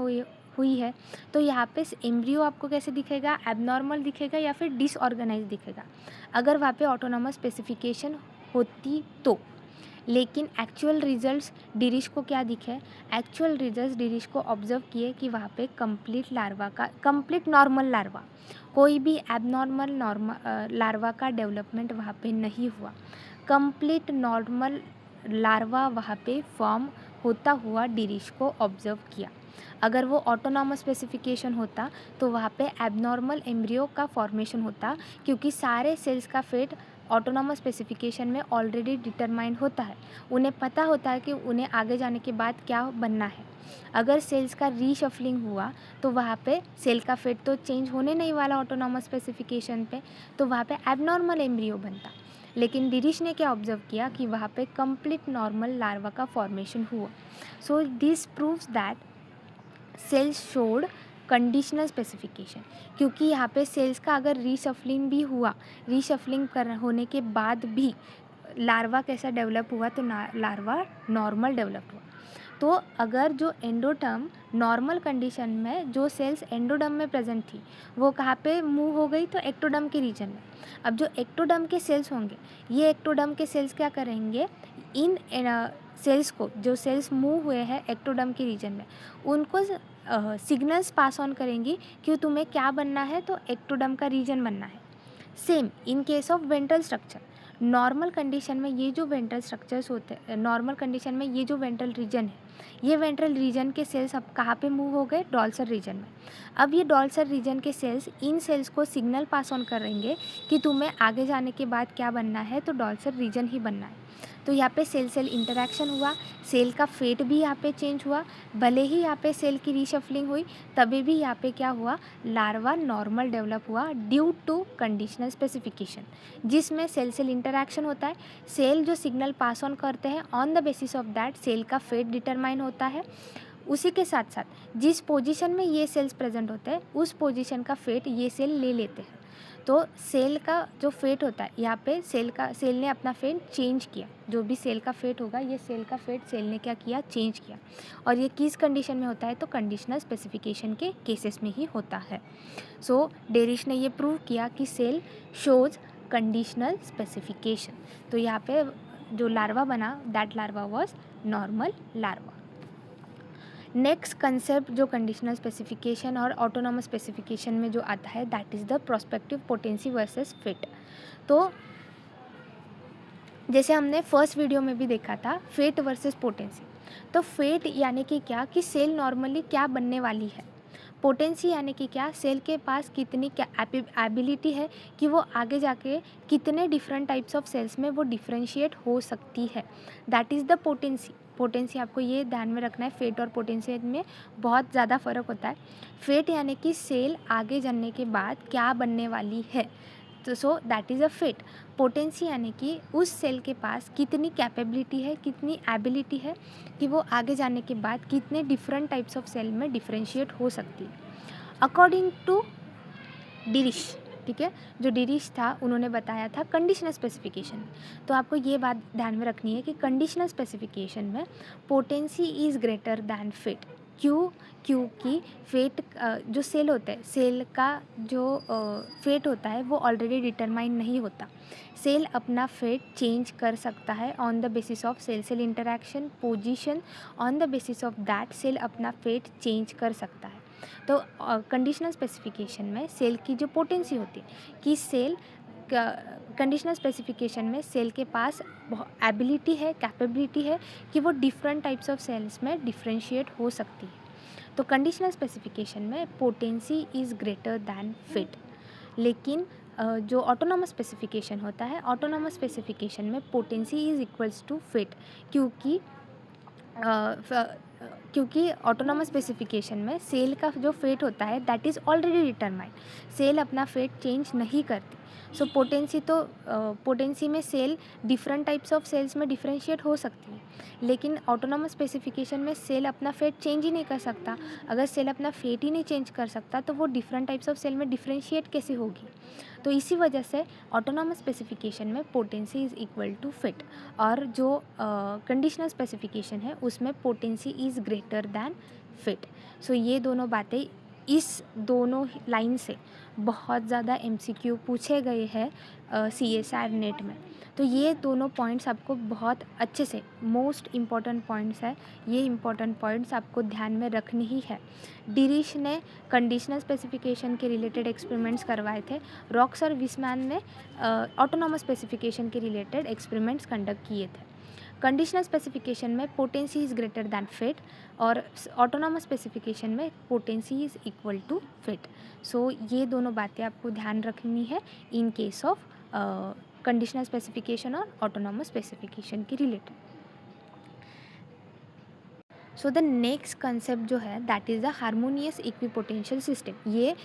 Speaker 1: हुई है। तो यहाँ पे एम्ब्रियो आपको कैसे दिखेगा, एबनॉर्मल दिखेगा या फिर डिसऑर्गेनाइज दिखेगा, अगर वहाँ पे ऑटोनॉमस स्पेसिफिकेशन होती तो। लेकिन एक्चुअल रिजल्ट्स डिरिश को क्या दिखे, एक्चुअल रिजल्ट्स डिरिश को ऑब्जर्व किए कि वहाँ पे कंप्लीट नॉर्मल लार्वा, कोई भी एबनॉर्मल लार्वा का डेवलपमेंट वहाँ पे नहीं हुआ। कंप्लीट नॉर्मल लार्वा वहाँ पे फॉर्म होता हुआ डिरिश को ऑब्जर्व किया। अगर वो ऑटोनॉमस स्पेसिफिकेशन होता तो वहाँ पे एबनॉर्मल एम्ब्रियो का फॉर्मेशन होता, क्योंकि सारे सेल्स का फेट ऑटोनॉमस स्पेसिफिकेशन में ऑलरेडी डिटरमाइंड होता है, उन्हें पता होता है कि उन्हें आगे जाने के बाद क्या बनना है। अगर सेल्स का रीशफलिंग हुआ तो वहाँ पे सेल का फेट तो चेंज होने नहीं वाला ऑटोनॉमस स्पेसिफिकेशन पे, तो वहाँ पे एबनॉर्मल एम्ब्रियो बनता। लेकिन डिरिश ने क्या ऑब्जर्व किया कि वहाँ पे कंप्लीट नॉर्मल लार्वा का फॉर्मेशन हुआ। So this proves that cells showed conditional specification, क्योंकि यहाँ पे सेल्स का अगर रीशफलिंग भी हुआ, रीशफलिंग होने के बाद भी लार्वा कैसा डेवलप हुआ, तो लार्वा नॉर्मल डेवलप हुआ। तो अगर जो एंडोडर्म नॉर्मल कंडीशन में जो सेल्स एंडोडर्म में प्रेजेंट थी, वो कहाँ पे मूव हो गई, तो एक्टोडर्म के रीजन में। अब जो एक्टोडर्म के सेल्स होंगे, ये एक्टोडर्म के सेल्स क्या करेंगे, इन सेल्स को, जो सेल्स मूव हुए हैं एक्टोडर्म के रीजन में, उनको सिग्नल्स पास ऑन करेंगी कि तुम्हें क्या बनना है, तो एक्टोडर्म का रीजन बनना है। Same in case of ventral structure, normal condition में ये जो वेंट्रल स्ट्रक्चर्स होते हैं, नॉर्मल कंडीशन में ये जो वेंट्रल रीजन है, ये वेंट्रल रीजन के सेल्स अब कहाँ पे मूव हो गए, डॉर्सल रीजन में। अब ये डॉर्सल रीजन के सेल्स इन सेल्स को सिग्नल पास ऑन करेंगे कि तुम्हें आगे जाने के बाद क्या बनना है, तो डॉर्सल रीजन ही बनना है। तो यहाँ पे सेल सेल इंटरेक्शन हुआ, सेल का फेट भी यहाँ पे चेंज हुआ, भले ही यहाँ पे सेल की रीशफलिंग हुई, तभी भी यहाँ पे क्या हुआ, लार्वा नॉर्मल डेवलप हुआ ड्यू टू कंडीशनल स्पेसिफिकेशन, जिसमें सेल सेल इंटरेक्शन होता है। सेल जो सिग्नल पास ऑन करते हैं, on the basis of that cell का फेट डिटरमाइन होता है। उसी के साथ साथ जिस पोजीशन में ये सेल्स प्रेजेंट होते हैं, उस पोजीशन का फेट ये सेल ले लेते हैं। तो सेल का जो फेट होता है, यहाँ पे सेल ने अपना फेट चेंज किया, जो भी सेल का फेट होगा, ये सेल का फेट सेल ने क्या किया, चेंज किया। और ये किस कंडीशन में होता है, तो कंडीशनल स्पेसिफिकेशन के केसेस में ही होता है। सो डेरिश ने ये प्रूव किया कि सेल शोज कंडीशनल स्पेसिफिकेशन। तो यहाँ पे जो लार्वा बना, that larva was normal larva. Next concept जो कंडीशनल स्पेसिफिकेशन और ऑटोनॉमस स्पेसिफिकेशन में जो आता है, that is the prospective potency versus fit. तो जैसे हमने फर्स्ट वीडियो में भी देखा था, फेट वर्सेस पोटेंसी। तो फेट यानी कि क्या, कि सेल नॉर्मली क्या बनने वाली है। पोटेंसी यानी कि क्या, सेल के पास कितनी क्या एबिलिटी है कि वो आगे जाके कितने डिफरेंट टाइप्स ऑफ सेल्स में वो डिफ्रेंशिएट हो सकती है, that is the potency. Potency आपको ये ध्यान में रखना है, फेट और पोटेंसी में बहुत ज़्यादा फ़र्क होता है। फेट यानी कि सेल आगे जाने के बाद क्या बनने वाली है, तो so that is a fate. Potency यानी कि उस सेल के पास कितनी कैपेबिलिटी है, कितनी एबिलिटी है कि वो आगे जाने के बाद कितने डिफरेंट टाइप्स ऑफ सेल में डिफ्रेंशिएट हो सकती है। अकॉर्डिंग टू डिरिश, ठीक है, जो डिरिश था उन्होंने बताया था कंडीशनल स्पेसिफिकेशन। तो आपको ये बात ध्यान में रखनी है कि कंडीशनल स्पेसिफिकेशन में potency is greater than fate. क्यों? क्योंकि फेट जो सेल होता है, सेल का जो फेट होता है वो ऑलरेडी डिटरमाइन नहीं होता। सेल अपना फेट चेंज कर सकता है on the basis of cell cell interaction position. On the basis of that cell अपना फेट चेंज कर सकता है। तो कंडीशनल स्पेसिफिकेशन में सेल की जो पोटेंसी होती है कि सेल कंडीशनल स्पेसिफिकेशन में सेल के पास एबिलिटी है, कैपेबिलिटी है कि वो डिफरेंट टाइप्स ऑफ सेल्स में डिफ्रेंशिएट हो सकती है। तो कंडीशनल स्पेसिफिकेशन में potency is greater than fate. लेकिन जो ऑटोनॉमस स्पेसिफिकेशन होता है, ऑटोनॉमस स्पेसिफिकेशन में potency is equals to fate. क्योंकि क्योंकि ऑटोनॉमस स्पेसिफिकेशन में सेल का जो फेट होता है that is already determined. Cell अपना फेट चेंज नहीं करती। सो पोटेंसी तो पोटेंसी में cell different types of cells में डिफ्रेंशिएट हो सकती है, लेकिन ऑटोनॉमस स्पेसिफिकेशन में सेल अपना फेट चेंज ही नहीं कर सकता। अगर सेल अपना फेट ही नहीं चेंज कर सकता तो वो डिफरेंट टाइप्स ऑफ सेल में डिफ्रेंशिएट कैसे होगी। तो इसी वजह से ऑटोनॉमस स्पेसिफिकेशन में potency is equal to fate, और जो कंडीशनल स्पेसिफिकेशन है उसमें potency is greater than fate. So ये दोनों बातें इस दोनों लाइन से बहुत ज़्यादा MCQ पूछे गए हैं CSR नेट में। तो ये दोनों पॉइंट्स आपको बहुत अच्छे से, मोस्ट इम्पॉर्टेंट पॉइंट्स है, ये इम्पॉर्टेंट पॉइंट्स आपको ध्यान में रखनी ही है। डिरिश ने कंडीशनल स्पेसिफिकेशन के रिलेटेड एक्सपेरिमेंट्स करवाए थे। रॉक्स और विस्मैन ने ऑटोनॉमस स्पेसिफिकेशन के रिलेटेड एक्सपेरिमेंट्स कंडक्ट किए थे। कंडीशनल स्पेसिफिकेशन में potency is greater than fate, और ऑटोनॉमस स्पेसिफिकेशन में potency is equal to fate. So ये दोनों बातें आपको ध्यान रखनी है in case of conditional specification और ऑटोनॉमस स्पेसिफिकेशन के related. So the next concept जो है that is the harmonious equipotential system. ये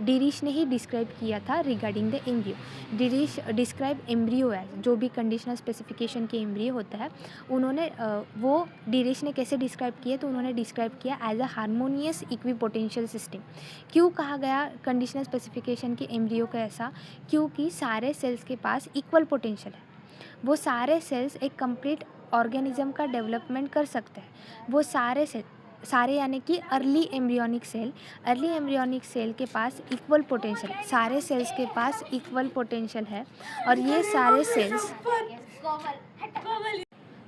Speaker 1: डिरिश ने ही डिस्क्राइब किया था regarding the embryo. Driesch describe embryo as, जो भी कंडीशनल स्पेसिफिकेशन के एम्ब्रियो होता है उन्होंने वो डिरिश ने कैसे डिस्क्राइब किया, तो उन्होंने डिस्क्राइब किया as a harmonious equipotential system. क्यों कहा गया कंडीशनल स्पेसिफिकेशन के एम्ब्रियो का ऐसा? क्योंकि सारे सेल्स के पास इक्वल पोटेंशियल है। वो सारे सेल्स एक कंप्लीट ऑर्गेनिज्म का डेवलपमेंट कर सकते हैं। वो सारे यानी कि अर्ली एम्ब्रियोनिक सेल के पास इक्वल पोटेंशियल है। सारे सेल्स के पास इक्वल पोटेंशियल है, और ये सारे सेल्स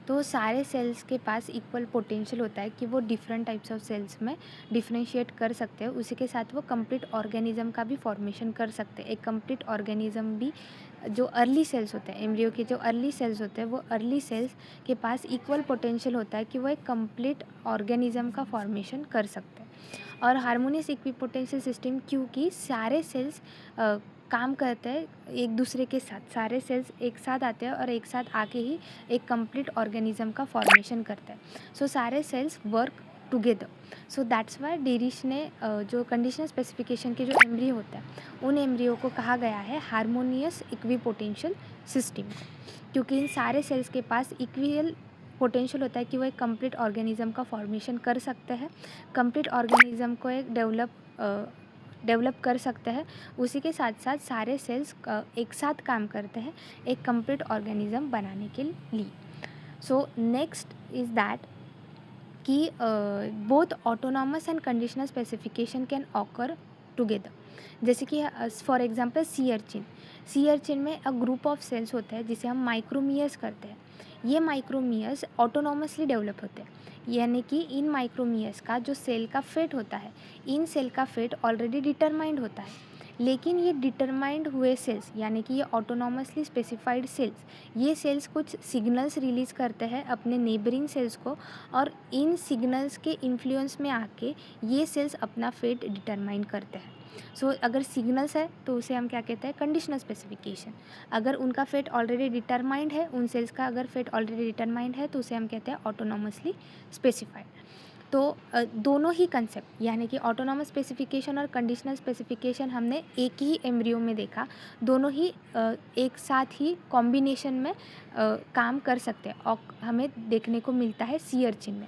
Speaker 1: तो सारे सेल्स के पास इक्वल पोटेंशियल होता है कि वो डिफरेंट टाइप्स ऑफ सेल्स में डिफ्रेंशिएट कर सकते हैं। उसी के साथ वो कंप्लीट ऑर्गेनिज्म का भी फॉर्मेशन कर सकते हैं। एक कंप्लीट ऑर्गेनिज्म भी, जो अर्ली सेल्स होते हैं, एम्ब्रियो के जो अर्ली सेल्स होते हैं, वो अर्ली सेल्स के पास इक्वल पोटेंशियल होता है कि वो एक कंप्लीट ऑर्गेनिज्म का फॉर्मेशन कर सकते हैं। और हार्मोनियस इक्विपोटेंशियल सिस्टम, क्योंकि सारे सेल्स काम करते हैं एक दूसरे के साथ, सारे सेल्स एक साथ आते हैं और एक साथ आके ही एक कंप्लीट ऑर्गेनिज्म का फॉर्मेशन करते हैं। सो सारे cells work together. So that's why Driesch ने जो कंडीशनल स्पेसिफिकेशन के जो एम्ब्रियो होता है उन एम्ब्रियो को कहा गया है हार्मोनियस इक्विपोटेंशियल सिस्टम, क्योंकि इन सारे सेल्स के पास इक्वल पोटेंशियल होता है कि वो एक कंप्लीट ऑर्गेनिज्म का फॉर्मेशन कर सकते हैं, कंप्लीट ऑर्गेनिज्म को एक डेवलप कर सकते हैं। उसी के साथ साथ सारे सेल्स एक साथ काम करते हैं एक कंप्लीट ऑर्गेनिज्म बनाने के लिए। सो नेक्स्ट इज़ दैट कि both autonomous and conditional specification can occur together. जैसे कि फॉर एग्जांपल सी अर्चिन में अ ग्रुप ऑफ सेल्स होता है जिसे हम माइक्रोमियर्स करते हैं। ये माइक्रोमियर्स ऑटोनॉमसली डेवलप होते हैं, यानी कि इन माइक्रोमियर्स का जो सेल का फेट होता है, इन सेल का फेट ऑलरेडी डिटरमाइंड होता है। लेकिन ये डिटरमाइंड हुए सेल्स, यानी कि ये ऑटोनॉमसली स्पेसिफाइड सेल्स, ये सेल्स कुछ सिग्नल्स रिलीज़ करते हैं अपने नेबरिंग सेल्स को, और इन सिग्नल्स के इन्फ्लुएंस में आके ये सेल्स अपना फेट डिटरमाइन करते हैं। सो अगर सिग्नल्स है तो उसे हम क्या कहते हैं, कंडीशनल स्पेसिफिकेशन। अगर उनका फेट ऑलरेडी डिटरमाइंड है, उन सेल्स का अगर फेट ऑलरेडी डिटरमाइंड है तो उसे हम कहते हैं ऑटोनॉमसली स्पेसिफाइड। तो दोनों ही कंसेप्ट यानी कि ऑटोनॉमस स्पेसिफिकेशन और कंडीशनल स्पेसिफिकेशन हमने एक ही एम्ब्रियो में देखा, दोनों ही एक साथ ही कॉम्बिनेशन में काम कर सकते हैं और हमें देखने को मिलता है सी अर्चिन में।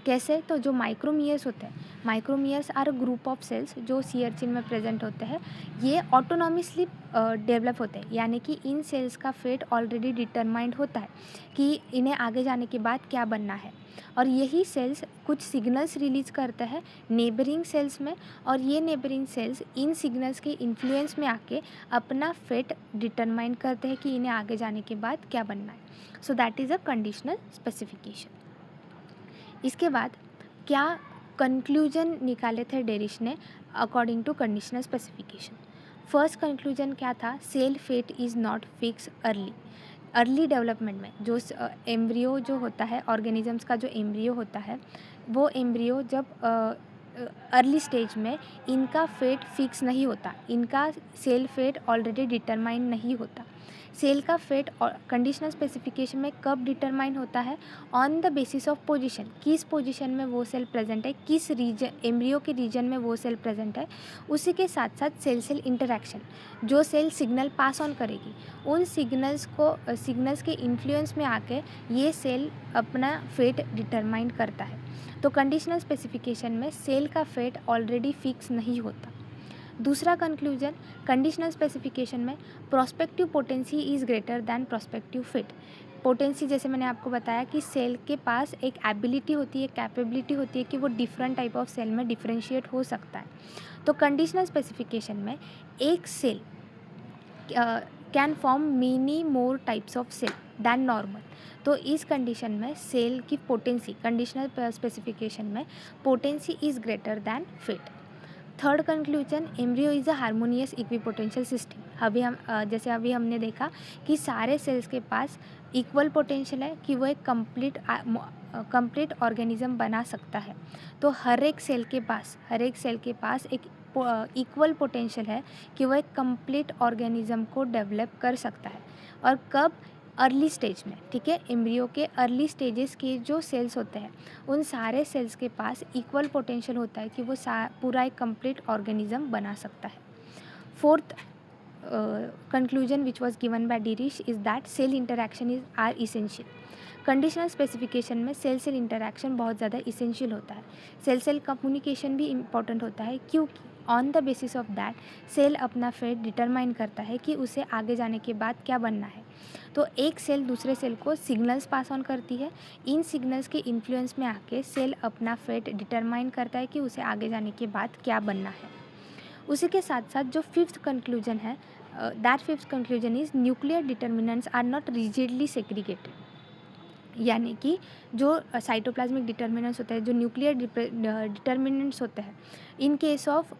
Speaker 1: कैसे? तो जो माइक्रोमियर्स होते हैं, micromeres are a group of cells जो सी अर्चिन में प्रेजेंट होते हैं, ये ऑटोनॉमसली डेवलप होते हैं, यानी कि इन सेल्स का फेट ऑलरेडी डिटरमाइंड होता है कि इन्हें आगे जाने के बाद क्या बनना है, और यही सेल्स कुछ सिग्नल्स रिलीज करते हैं नेबरिंग सेल्स में, और ये नेबरिंग सेल्स इन सिग्नल्स के इन्फ्लुएंस में आके अपना फेट डिटरमाइन करते हैं कि इन्हें आगे जाने के बाद क्या बनना है। So that is a conditional specification. इसके बाद क्या कंक्लूजन निकाले थे डेरिश ने according to conditional specification? First conclusion क्या था? Cell fate is not fix early development में जो एम्ब्रियो जो होता है, ऑर्गेनिजम्स का जो एम्ब्रियो होता है, वो एम्ब्रियो जब अर्ली स्टेज में इनका फेट फिक्स नहीं होता, इनका सेल फेट ऑलरेडी डिटरमाइन नहीं होता। सेल का फेट कंडीशनल स्पेसिफिकेशन में कब डिटरमाइन होता है? On the basis of position, किस पोजीशन में वो सेल प्रेजेंट है, किस रीजन एम्ब्रियो के रीजन में वो सेल प्रेजेंट है। उसी के साथ साथ सेल सेल इंटरेक्शन, जो सेल सिग्नल पास ऑन करेगी, उन सिग्नल्स के इन्फ्लुएंस में आके ये सेल अपना फेट डिटरमाइन करता है। तो कंडीशनल स्पेसिफिकेशन में सेल का फेट ऑलरेडी फिक्स नहीं होता। दूसरा कंक्लूजन, कंडीशनल स्पेसिफिकेशन में prospective potency is greater then prospective fit. Potency जैसे मैंने आपको बताया कि सेल के पास एक एबिलिटी होती है, कैपेबिलिटी होती है कि वो डिफरेंट टाइप ऑफ सेल में डिफ्रेंशिएट हो सकता है। तो कंडीशनल स्पेसिफिकेशन में एक cell can form many more types of cell than normal. तो इस कंडीशन में सेल की पोटेंसी कंडीशनल स्पेसिफिकेशन में potency is greater than fate. Third conclusion, embryo is a harmonious equipotential system. जैसे अभी हमने देखा कि सारे सेल्स के पास इक्वल पोटेंशियल है कि वो एक कंप्लीट ऑर्गेनिज्म बना सकता है। तो हर एक सेल के पास एक इक्वल पोटेंशियल है कि वो एक कंप्लीट ऑर्गेनिज्म को डेवलप कर सकता है। और कब? अर्ली स्टेज में, ठीक है। एम्ब्रियो के अर्ली स्टेजेस के जो सेल्स होते हैं, उन सारे सेल्स के पास इक्वल पोटेंशियल होता है कि वो पूरा एक कंप्लीट ऑर्गेनिज्म बना सकता है। Fourth conclusion which was given by Driesch is that cell interaction are essential. Conditional specification में सेल सेल इंटरैक्शन बहुत ज़्यादा इसेंशियल होता है। सेल सेल कम्युनिकेशन भी इम्पॉर्टेंट होता है, क्योंकि on the basis of that cell अपना फेट डिटरमाइन करता है कि उसे आगे जाने के बाद क्या बनना है। तो एक सेल दूसरे सेल को सिग्नल्स पास ऑन करती है, इन सिग्नल्स के इन्फ्लुएंस में आके सेल अपना फेट डिटरमाइन करता है कि उसे आगे जाने के बाद क्या बनना है। उसी के साथ साथ जो फिफ्थ कंक्लूजन है, that fifth conclusion is nuclear determinants are not rigidly segregated. यानी कि जो साइटोप्लाज्मिक डिटर्मिनेंट्स होते हैं, जो न्यूक्लियर डिटर्मिनेंट्स होते हैं, इन केस ऑफ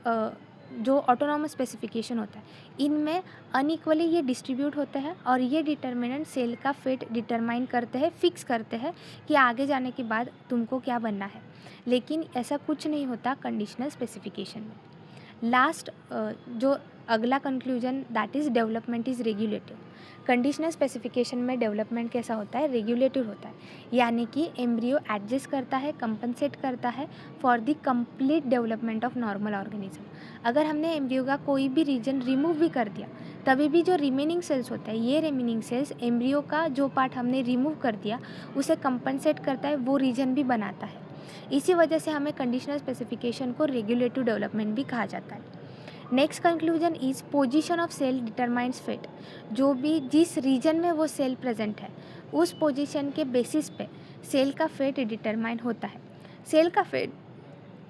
Speaker 1: जो ऑटोनॉमस स्पेसिफिकेशन होता है, इनमें अनइक्वली ये डिस्ट्रीब्यूट होते हैं और ये डिटर्मिनेंट सेल का फेट डिटरमाइन करते हैं, फिक्स करते हैं कि आगे जाने के बाद तुमको क्या बनना है। लेकिन ऐसा कुछ नहीं होता कंडीशनल स्पेसिफिकेशन में। लास्ट जो अगला conclusion, that is development is regulative. Conditional specification में डेवलपमेंट कैसा होता है? रेगुलेटिव होता है, यानी कि एम्ब्रियो एडजस्ट करता है, कंपनसेट करता है for the complete development of normal organism. अगर हमने एम्ब्रियो का कोई भी रीजन रिमूव भी कर दिया, तभी भी जो रिमेनिंग सेल्स होते हैं, ये रिमेनिंग सेल्स एम्ब्रियो का जो पार्ट हमने रिमूव कर दिया उसे कंपनसेट करता है, वो रीजन भी बनाता है। इसी वजह से हमें कंडीशनल स्पेसिफिकेशन को रेगुलेटिव डेवलपमेंट भी कहा जाता है। Next conclusion is position of cell determines fate. जो भी जिस रीजन में वो सेल प्रेजेंट है, उस पोजीशन के बेसिस पे सेल का फेट डिटरमाइन होता है। सेल का फेट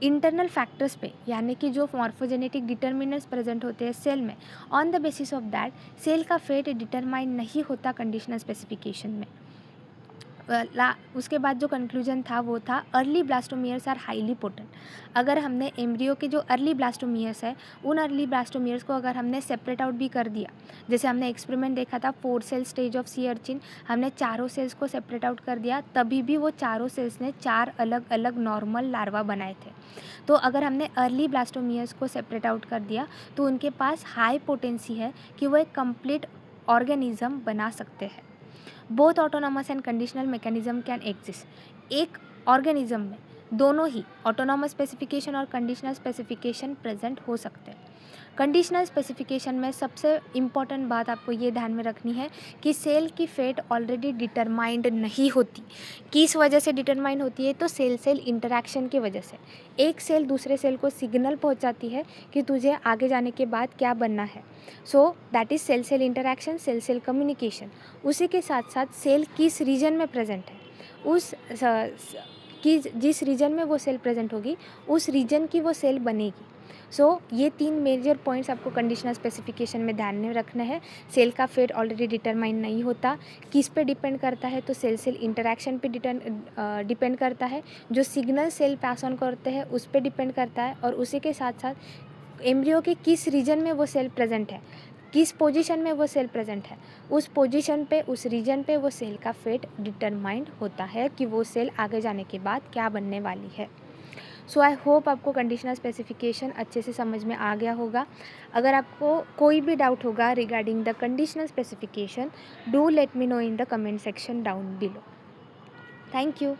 Speaker 1: इंटरनल फैक्टर्स पे, यानी कि जो मॉर्फोजेनेटिक डिटर्मिनेंट्स प्रेजेंट होते हैं सेल में, on the basis of that cell का फेट डिटरमाइन नहीं होता कंडीशनल स्पेसिफिकेशन में। उसके बाद जो कंक्लूजन था वो था early blastomeres are highly potent. अगर हमने एम्ब्रियो के जो अर्ली ब्लास्टोमियर्स है, उन अर्ली ब्लास्टोमियर्स को अगर हमने सेपरेट आउट भी कर दिया, जैसे हमने एक्सपेरिमेंट देखा था 4 cell stage of sea urchin, हमने चारों सेल्स को सेपरेट आउट कर दिया, तभी भी वो चारों सेल्स ने 4 अलग अलग नॉर्मल लार्वा बनाए थे। तो अगर हमने अर्ली ब्लास्टोमियर्स को सेपरेट आउट कर दिया तो उनके पास हाई पोटेंसी है कि वो एक कंप्लीट ऑर्गेनिज्म बना सकते हैं। Both autonomous and conditional mechanism can exist. एक ऑर्गेनिज्म में दोनों ही ऑटोनॉमस स्पेसिफिकेशन और कंडीशनल स्पेसिफिकेशन प्रेजेंट हो सकते हैं। कंडीशनल स्पेसिफिकेशन में सबसे इम्पॉर्टेंट बात आपको ये ध्यान में रखनी है कि सेल की फेट ऑलरेडी डिटरमाइंड नहीं होती। किस वजह से डिटरमाइंड होती है? तो सेल सेल इंटरैक्शन की वजह से। एक सेल दूसरे सेल को सिग्नल पहुंचाती है कि तुझे आगे जाने के बाद क्या बनना है। So that is cell cell interaction, cell cell communication. उसी के साथ साथ सेल किस रीजन में प्रेजेंट है, उस कि जिस रीजन में वो सेल प्रेजेंट होगी उस रीजन की वो सेल बनेगी। सो ये 3 मेजर पॉइंट्स आपको कंडीशनल स्पेसिफिकेशन में ध्यान में रखना है। सेल का फेट ऑलरेडी डिटरमाइन नहीं होता। किस पे डिपेंड करता है? तो सेल सेल इंटरैक्शन पे डिपेंड करता है। जो सिग्नल सेल पास ऑन करते हैं उस पे डिपेंड करता है, और उसी के साथ साथ एम्ब्रियो के किस रीजन में वो सेल प्रेजेंट है, किस पोजीशन में वो सेल प्रेजेंट है, उस पोजीशन पे, उस रीजन पे वो सेल का फेट डिटरमाइंड होता है कि वो सेल आगे जाने के बाद क्या बनने वाली है। सो आई होप आपको कंडीशनल स्पेसिफिकेशन अच्छे से समझ में आ गया होगा। अगर आपको कोई भी डाउट होगा regarding the conditional specification, do let me know in the comment section down below. Thank you.